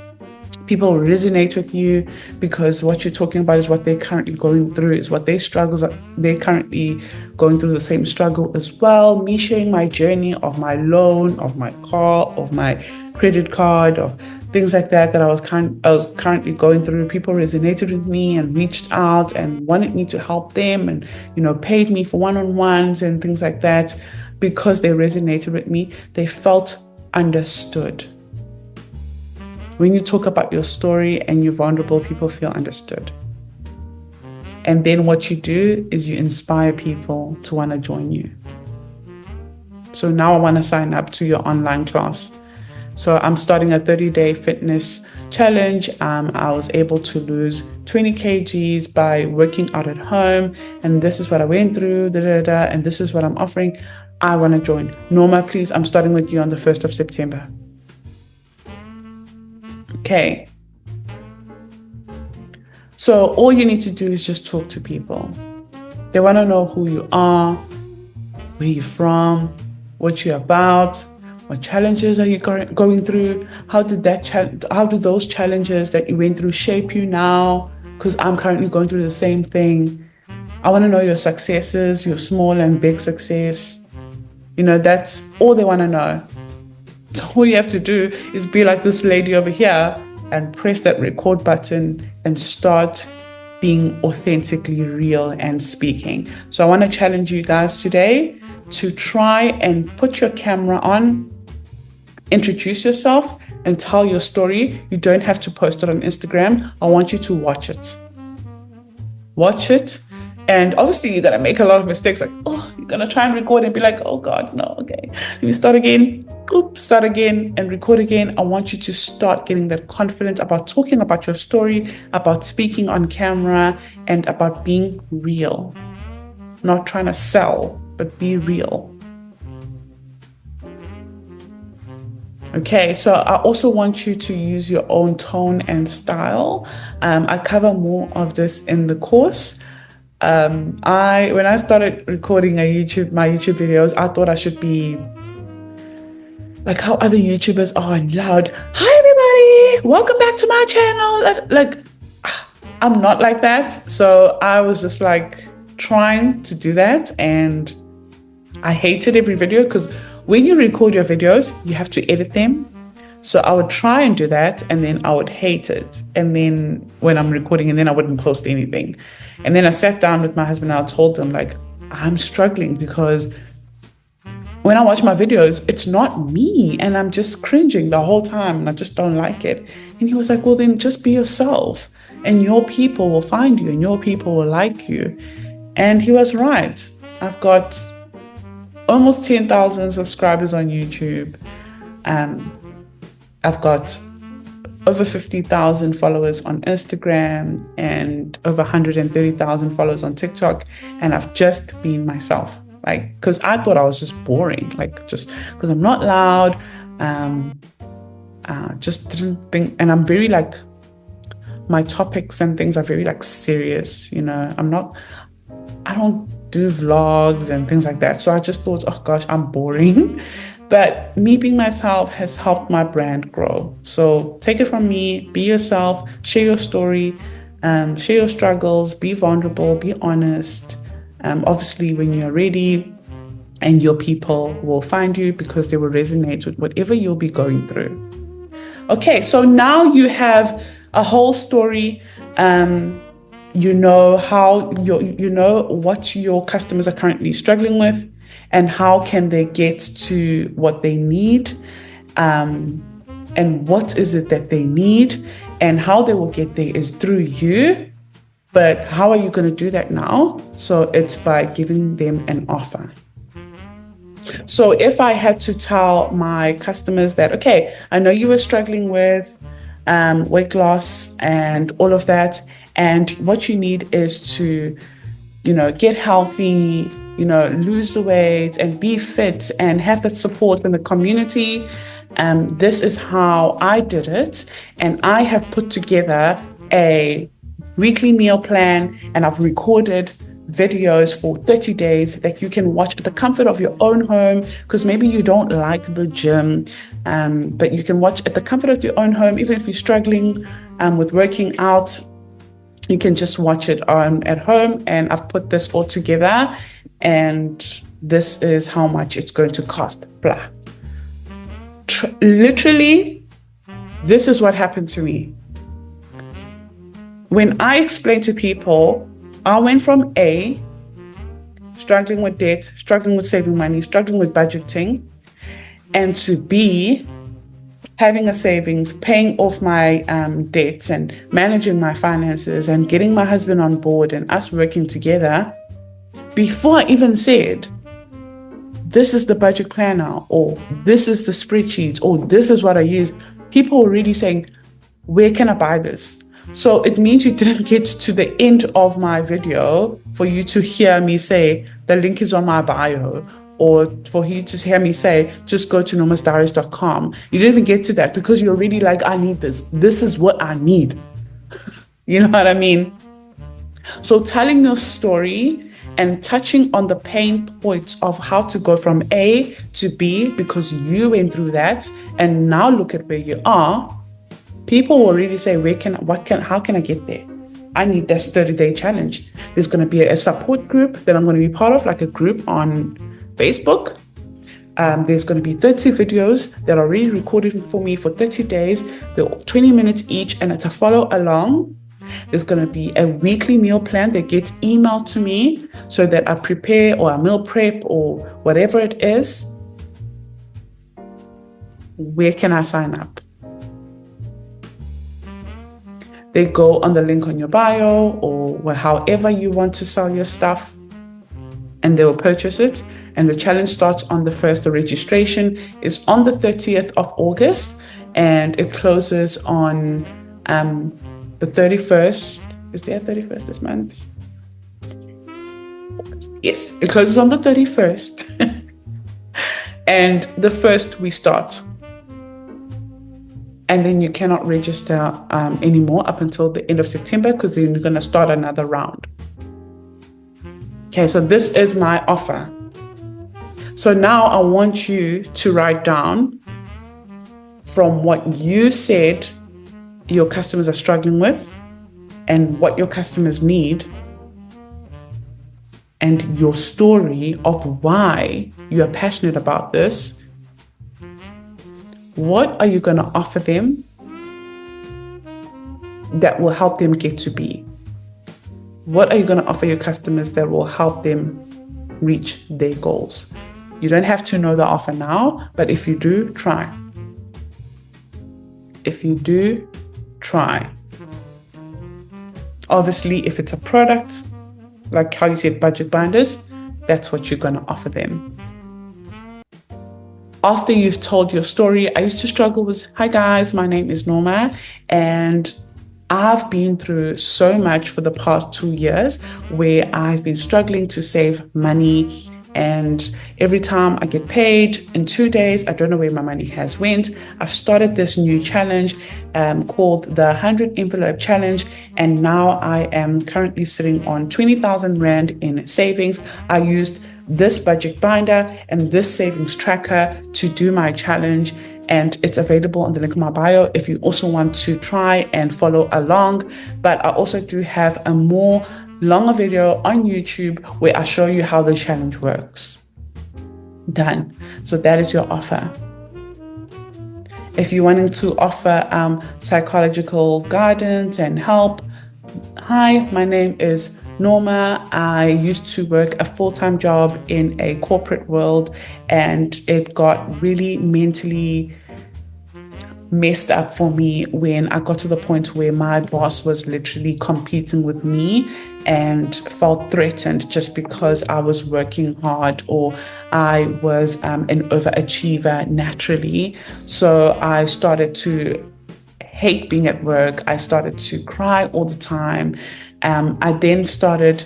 People resonate with you because what you're talking about is what they're currently going through, is what their struggles are. They're currently going through the same struggle as well. Me sharing my journey of my loan, of my car, of my credit card, of things like that I was currently going through. People resonated with me and reached out and wanted me to help them, and paid me for one-on-ones and things like that because they resonated with me. They felt understood. When you talk about your story and you're vulnerable, people feel understood. And then what you do is you inspire people to want to join you. So now I want to sign up to your online class. So I'm starting a 30-day fitness challenge. I was able to lose 20 kgs by working out at home. And this is what I went through, and this is what I'm offering. I want to join. Norma, please, I'm starting with you on the 1st of September. Okay. So all you need to do is just talk to people. They want to know who you are, where you're from, what you're about, what challenges are you going through? How do those challenges that you went through shape you now? Because I'm currently going through the same thing. I want to know your successes, your small and big success. That's all they want to know. So all you have to do is be like this lady over here and press that record button and start being authentically real and speaking. So I want to challenge you guys today to try and put your camera on, introduce yourself and tell your story. You don't have to post it on Instagram. I want you to watch it. Watch it. And obviously you're going to make a lot of mistakes. Like, you're going to try and record and be like, oh God, no, okay. Let me start again. Start again and record again. I want you to start getting that confidence about talking about your story, about speaking on camera, and about being real. Not trying to sell, but be real. Okay, so I also want you to use your own tone and style. I cover more of this in the course. When I started recording my YouTube videos, I thought I should be like how other YouTubers are and loud. Hi everybody, welcome back to my channel. Like I'm not like that. So I was just like trying to do that, and I hated every video because when you record your videos, you have to edit them. So I would try and do that, and then I would hate it. And then when I'm recording, and then I wouldn't post anything. And then I sat down with my husband and I told him, like, I'm struggling because when I watch my videos, it's not me, and I'm just cringing the whole time, and I just don't like it. And he was like, well, then just be yourself, and your people will find you, and your people will like you. And he was right. I've got almost 10,000 subscribers on YouTube. I've got over 50,000 followers on Instagram and over 130,000 followers on TikTok. And I've just been myself. Like, because I thought I was just boring, like just because I'm not loud, just didn't think, and I'm very like, my topics and things are very like serious, I don't do vlogs and things like that. So I just thought, oh gosh, I'm boring. But me being myself has helped my brand grow. So take it from me, be yourself, share your story, share your struggles, be vulnerable, be honest. Obviously, when you're ready, and your people will find you because they will resonate with whatever you'll be going through. Okay, so now you have a whole story. You know what your customers are currently struggling with, and how can they get to what they need, and what is it that they need, and how they will get there is through you. But how are you going to do that now? So it's by giving them an offer. So if I had to tell my customers that, okay, I know you were struggling with weight loss and all of that, and what you need is to, get healthy, lose the weight and be fit and have that support in the community. This is how I did it. And I have put together a weekly meal plan, and I've recorded videos for 30 days that you can watch at the comfort of your own home, because maybe you don't like the gym, but you can watch at the comfort of your own home. Even if you're struggling with working out, you can just watch it at home. And I've put this all together, and this is how much it's going to cost. Blah. Literally, this is what happened to me. When I explain to people, I went from A, struggling with debt, struggling with saving money, struggling with budgeting, and to B, having a savings, paying off my debts and managing my finances and getting my husband on board and us working together. Before I even said, this is the budget planner, or this is the spreadsheet, or this is what I use, people were already saying, where can I buy this? So it means you didn't get to the end of my video for you to hear me say, the link is on my bio, or for you to hear me say, just go to normasdiaries.com. You didn't even get to that because you're already like, I need this. This is what I need. You know what I mean? So telling your story and touching on the pain points of how to go from A to B, because you went through that and now look at where you are. People will really say, how can I get there? I need this 30-day challenge. There's going to be a support group that I'm going to be part of, like a group on Facebook. There's going to be 30 videos that are already recorded for me for 30 days. They're 20 minutes each, and it's a follow along. There's going to be a weekly meal plan that gets emailed to me so that I prepare, or I meal prep, or whatever it is. Where can I sign up? They go on the link on your bio, or however you want to sell your stuff, and they will purchase it. And the challenge starts on the 1st. The registration is on the 30th of August, and it closes on the 31st. Is there a 31st this month? Yes, it closes on the 31st. And the 1st we start. And then you cannot register anymore up until the end of September, because then you're going to start another round. Okay, so this is my offer. So now I want you to write down from what you said your customers are struggling with and what your customers need, and your story of why you are passionate about this. What are you going to offer them that will help them get to B? What are you going to offer your customers that will help them reach their goals? You don't have to know the offer now, but if you do, try. If you do, try. Obviously, if it's a product, like how you said, budget binders, that's what you're going to offer them. After you've told your story, I used to struggle with, hi guys, my name is Norma, and I've been through so much for the past 2 years where I've been struggling to save money, and every time I get paid in 2 days, I don't know where my money has went. I've started this new challenge called the 100 Envelope Challenge, and now I am currently sitting on 20,000 Rand in savings. I used this budget binder and this savings tracker to do my challenge, and it's available on the link in my bio if you also want to try and follow along. But I also do have a more longer video on YouTube where I show you how the challenge works. Done. So that is your offer. If you're wanting to offer psychological guidance and help, hi, my name is Norma. I used to work a full-time job in a corporate world, and it got really mentally messed up for me when I got to the point where my boss was literally competing with me and felt threatened just because I was working hard, or I was an overachiever naturally. So I started to hate being at work. I started to cry all the time. I then started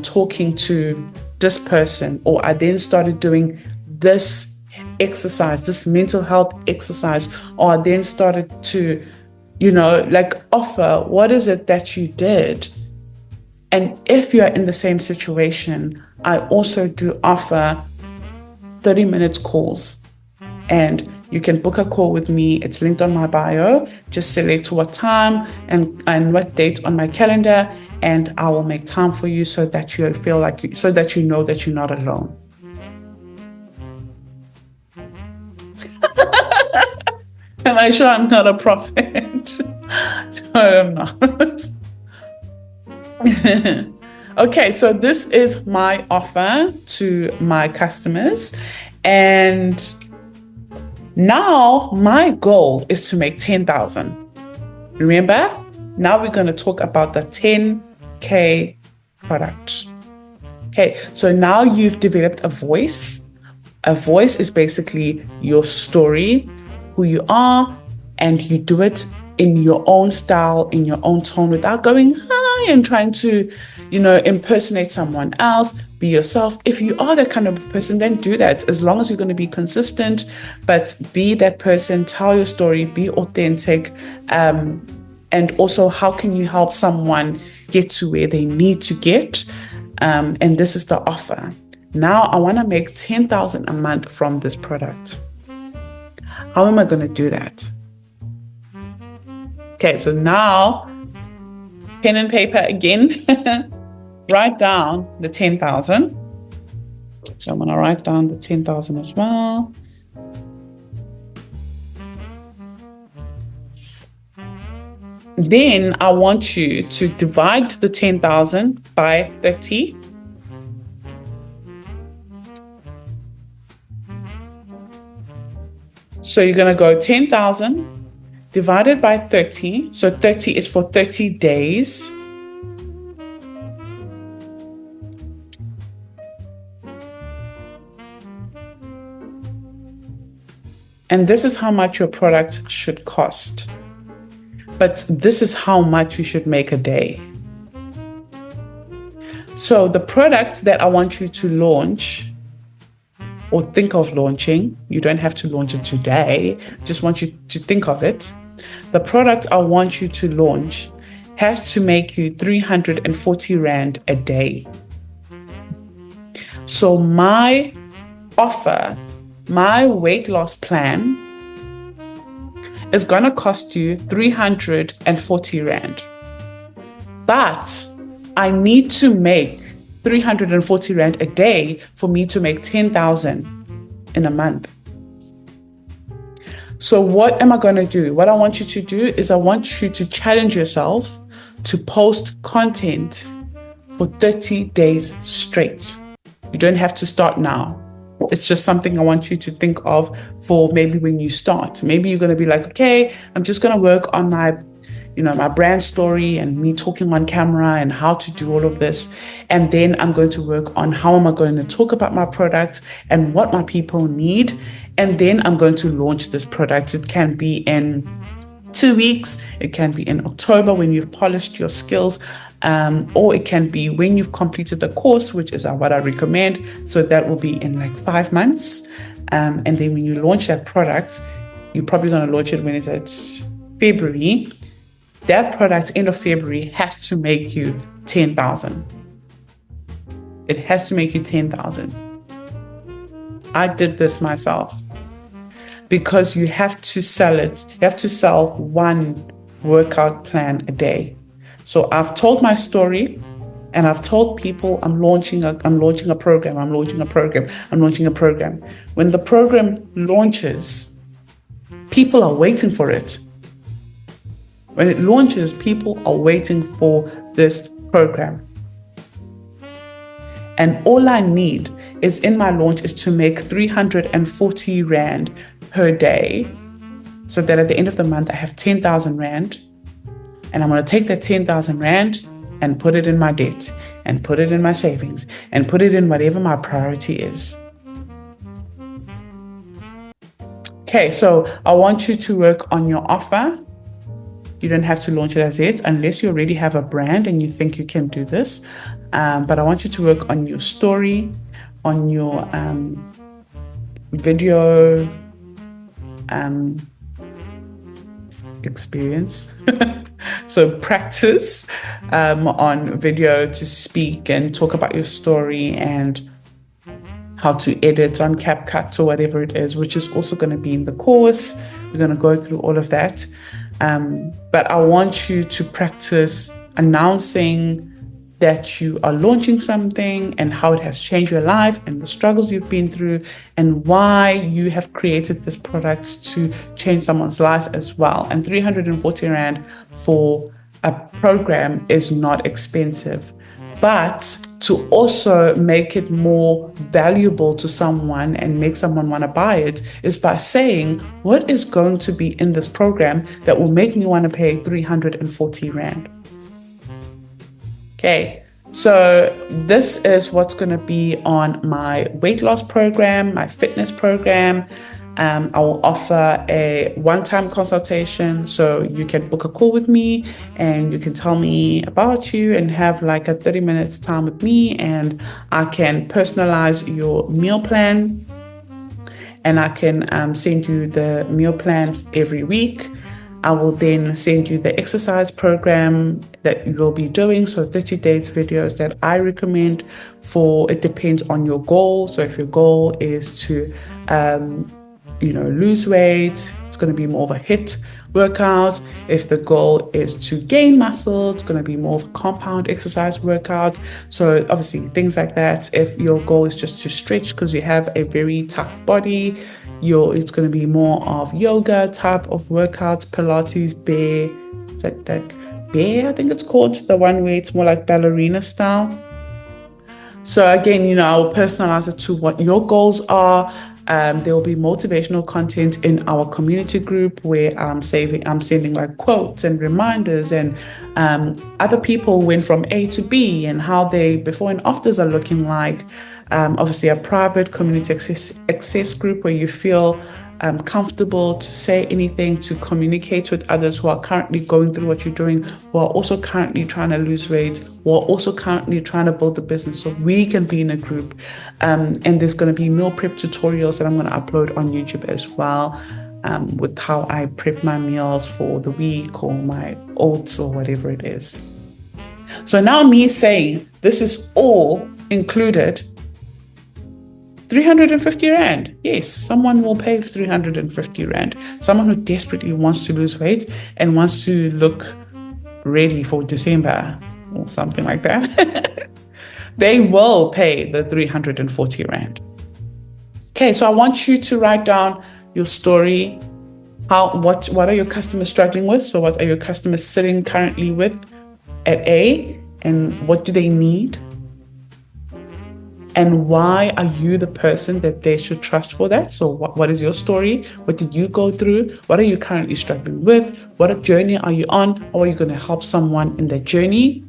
talking to this person, or I then started doing this exercise, this mental health exercise, or I then started to, offer, what is it that you did And if you're in the same situation, I also do offer 30 minutes calls, and you can book a call with me. It's linked on my bio. Just select what time and what date on my calendar, and I will make time for you so that you feel like so that you know that you're not alone. Am I sure I'm not a prophet? No, I'm not. Okay, so this is my offer to my customers, and now my goal is to make 10,000. Remember? Now we're going to talk about the 10K product. Okay, so now you've developed a voice. A voice is basically your story, who you are, and you do it in your own style, in your own tone, without going high and trying to, impersonate someone else. Be yourself. If you are that kind of person, then do that. As long as you're going to be consistent, but be that person, tell your story, be authentic. And also, how can you help someone get to where they need to get? And this is the offer. Now I want to make 10,000 a month from this product. How am I going to do that? Okay, so now, pen and paper again. Write down the 10,000. So I'm going to write down the 10,000 as well. Then I want you to divide the 10,000 by 30. So you're going to go 10,000 divided by 30. So 30 is for 30 days. And this is how much your product should cost. But this is how much you should make a day. So the product that I want you to launch or think of launching, you don't have to launch it today, just want you to think of it. The product I want you to launch has to make you 340 Rand a day. So my offer, my weight loss plan is going to cost you 340 Rand. But I need to make 340 Rand a day for me to make 10,000 in a month. So what am I going to do? What I want you to do is I want you to challenge yourself to post content for 30 days straight. You don't have to start now. It's just something I want you to think of for maybe when you start. Maybe you're going to be like, okay, I'm just going to work on my brand story and me talking on camera and how to do all of this. And then I'm going to work on how am I going to talk about my product and what my people need. And then I'm going to launch this product. It can be in 2 weeks. It can be in October when you've polished your skills. Or it can be when you've completed the course, which is what I recommend. So that will be in like 5 months. And then when you launch that product, you're probably going to launch it when it's at February. That product, end of February, has to make you 10,000. It has to make you 10,000. I did this myself because you have to sell it. You have to sell one workout plan a day. So I've told my story and I've told people I'm launching a program. When the program launches, people are waiting for it. When it launches, people are waiting for this program. And all I need is in my launch is to make 340 Rand per day, so that at the end of the month, I have 10,000 Rand. And I'm going to take that 10,000 Rand and put it in my debt and put it in my savings and put it in whatever my priority is. Okay, so I want you to work on your offer. You don't have to launch it as yet unless you already have a brand and you think you can do this. But I want you to work on your story, on your video experience. So practice on video to speak and talk about your story and how to edit on CapCut or whatever it is, which is also going to be in the course. We're going to go through all of that. But I want you to practice announcing that you are launching something and how it has changed your life and the struggles you've been through and why you have created this product to change someone's life as well. And 340 Rand for a program is not expensive, but to also make it more valuable to someone and make someone want to buy it is by saying, what is going to be in this program that will make me want to pay 340 Rand? Okay, so this is what's going to be on my weight loss program, my fitness program. I will offer a one-time consultation, so you can book a call with me and you can tell me about you and have like a 30 minutes time with me, and I can personalize your meal plan, and I can send you the meal plan every week. I will then send you the exercise program that you'll be doing. So 30 days videos that I recommend for, it depends on your goal. So if your goal is to, lose weight, it's going to be more of a HIIT workout. If the goal is to gain muscle, it's going to be more of a compound exercise workout. So obviously things like that. If your goal is just to stretch because you have a very tough body, it's going to be more of yoga type of workouts, Pilates, bear, bear, I think it's called, the one where it's more like ballerina style. So again, I'll personalize it to what your goals are. There will be motivational content in our community group where I'm sending like quotes and reminders, and other people went from A to B and how they before and afters are looking like. Obviously, a private community access group where you feel comfortable to say anything, to communicate with others who are currently going through what you're doing, who are also currently trying to lose weight, who are also currently trying to build a business, so we can be in a group. And there's going to be meal prep tutorials that I'm going to upload on YouTube as well, with how I prep my meals for the week or my oats or whatever it is. So now me saying this is all included, 350 Rand. Yes, someone will pay 350 Rand. Someone who desperately wants to lose weight and wants to look ready for December or something like that. They will pay the 340 Rand. Okay, so I want you to write down your story. What are your customers struggling with? So what are your customers sitting currently with at A, and what do they need? And why are you the person that they should trust for that? So what is your story? What did you go through? What are you currently struggling with? What journey are you on? How are you going to help someone in that journey?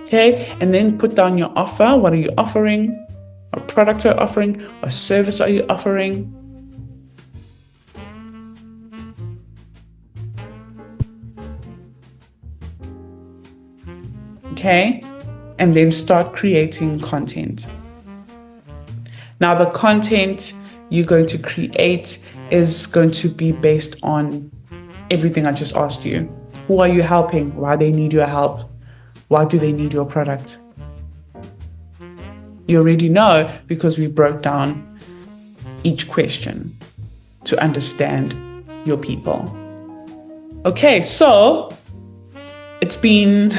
Okay, and then put down your offer. What are you offering? What product are you offering? What service are you offering? Okay. And then start creating content. Now, the content you're going to create is going to be based on everything I just asked you. Who are you helping? Why they need your help? Why do they need your product? You already know because we broke down each question to understand your people. Okay, so it's been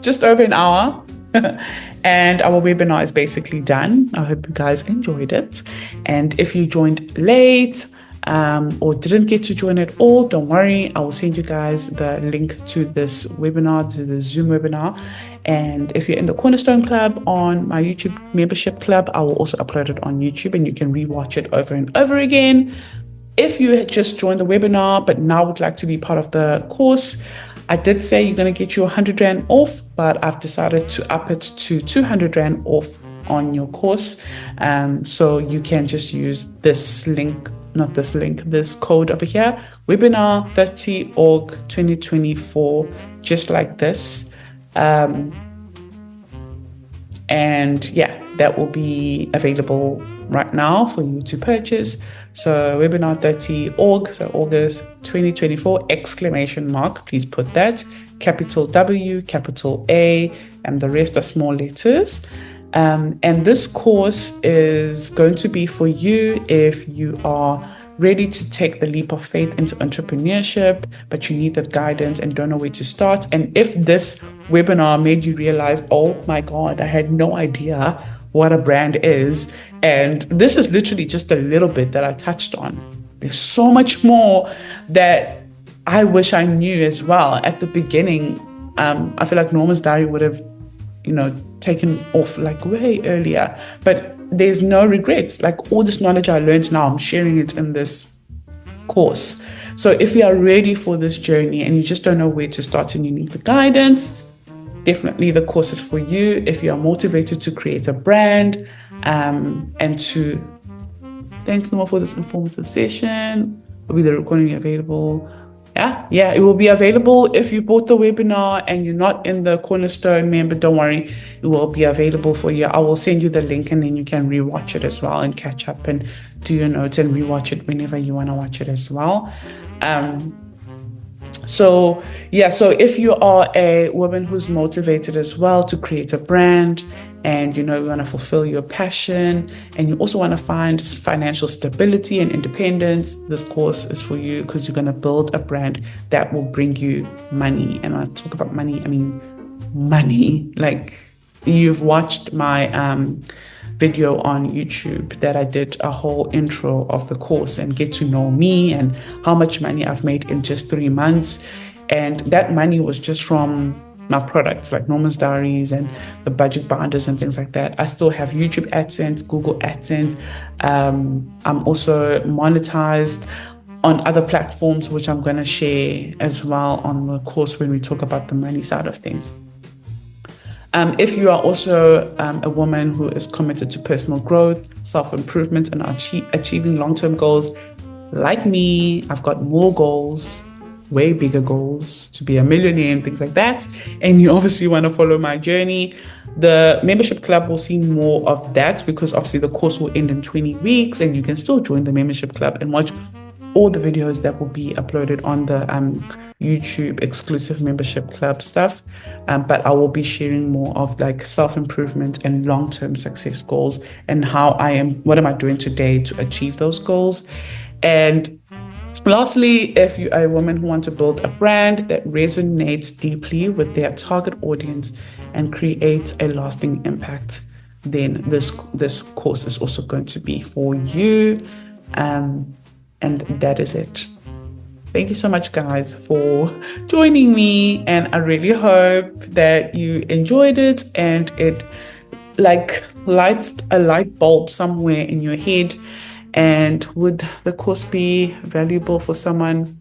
just over an hour. And our webinar is basically done. I hope you guys enjoyed it. And if you joined late or didn't get to join at all, don't worry. I will send you guys the link to this webinar, to the Zoom webinar. And if you're in the Cornerstone Club on my YouTube membership club, I will also upload it on YouTube and you can rewatch it over and over again. If you had just joined the webinar but now would like to be part of the course, I did say you're going to get you 100 Rand off, but I've decided to up it to 200 Rand off on your course. So you can just use this code over here, webinar 30org 2024, just like this. And yeah, that will be available right now for you to purchase. So webinar 30 org, so August 2024 exclamation mark, please put that, capital W, capital A, and the rest are small letters. And this course is going to be for you if you are ready to take the leap of faith into entrepreneurship, but you need that guidance and don't know where to start. And if this webinar made you realize, oh my God, I had no idea what a brand is. And this is literally just a little bit that I touched on. There's so much more that I wish I knew as well. At the beginning, I feel like Norma's Diary would have, taken off like way earlier, but there's no regrets. Like all this knowledge I learned now, I'm sharing it in this course. So if you are ready for this journey and you just don't know where to start and you need the guidance, definitely the course is for you. If you are motivated to create a brand, thanks Norma for this informative session. Will be the recording available? Yeah, it will be available. If you bought the webinar and you're not in the Cornerstone member, don't worry, it will be available for you. I will send you the link and then you can rewatch it as well and catch up and do your notes and rewatch it whenever you want to watch it as well. So if you are a woman who's motivated as well to create a brand and you want to fulfill your passion and you also want to find financial stability and independence, this course is for you because you're going to build a brand that will bring you money. And when I talk about money, I mean money. Like you've watched my video on YouTube that I did a whole intro of the course and get to know me and how much money I've made in just 3 months. And that money was just from my products like Norma's Diaries and the budget binders and things like that. I still have YouTube AdSense, Google AdSense. I'm also monetized on other platforms, which I'm going to share as well on the course when we talk about the money side of things. If you are also a woman who is committed to personal growth, self-improvement, and achieving long-term goals, like me, I've got more goals, way bigger goals, to be a millionaire and things like that, and you obviously want to follow my journey, the membership club will see more of that because obviously the course will end in 20 weeks and you can still join the membership club and watch all the videos that will be uploaded on the YouTube exclusive membership club stuff. But I will be sharing more of like self-improvement and long-term success goals and what am I doing today to achieve those goals. And lastly, if you are a woman who wants to build a brand that resonates deeply with their target audience and create a lasting impact, then this course is also going to be for you. And that is it. Thank you so much, guys, for joining me. And I really hope that you enjoyed it and it lights a light bulb somewhere in your head. And would the course be valuable for someone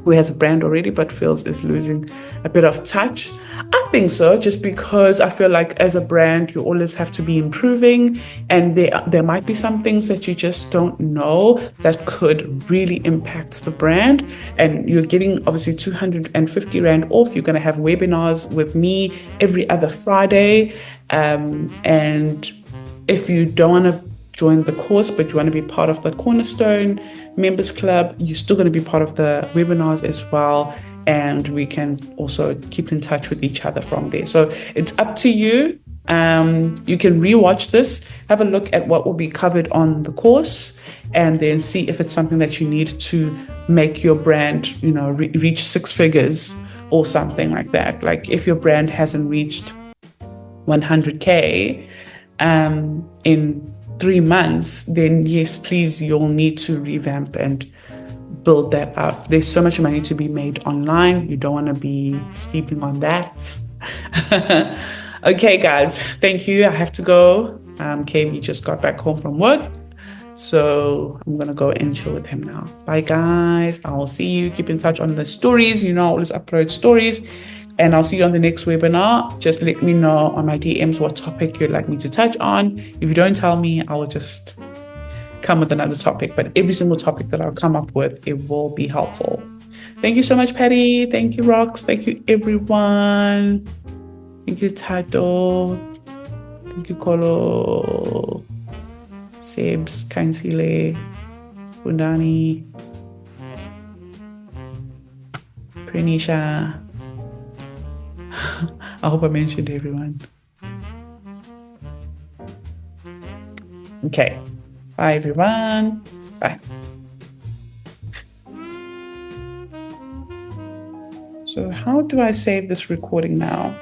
who has a brand already but feels is losing a bit of touch? I think so, just because I feel like as a brand, you always have to be improving, and there might be some things that you just don't know that could really impact the brand. And you're getting obviously 250 Rand off. You're going to have webinars with me every other Friday. And if you don't want to join the course, but you want to be part of the Cornerstone Members Club, you're still going to be part of the webinars as well. And we can also keep in touch with each other from there. So it's up to you. You can rewatch this, have a look at what will be covered on the course, and then see if it's something that you need to make your brand, reach 6 figures or something like that. Like if your brand hasn't reached 100K in 3 months, then yes, please, you'll need to revamp and build that up. There's so much money to be made online. You don't want to be sleeping on that. Okay, guys, thank you. I have to go. KB just got back home from work, so I'm gonna go and chill with him now. Bye, guys. I will see you. Keep in touch on the stories. I always upload stories. And I'll see you on the next webinar. Just let me know on my DMs what topic you'd like me to touch on. If you don't tell me, I will just come with another topic. But every single topic that I'll come up with, it will be helpful. Thank you so much, Patty. Thank you, Rox. Thank you, everyone. Thank you, Tato. Thank you, Kolo. Sebs, Kainsile, Bundani, Pranisha. I hope I mentioned everyone. Okay. Bye, everyone. Bye. So how do I save this recording now?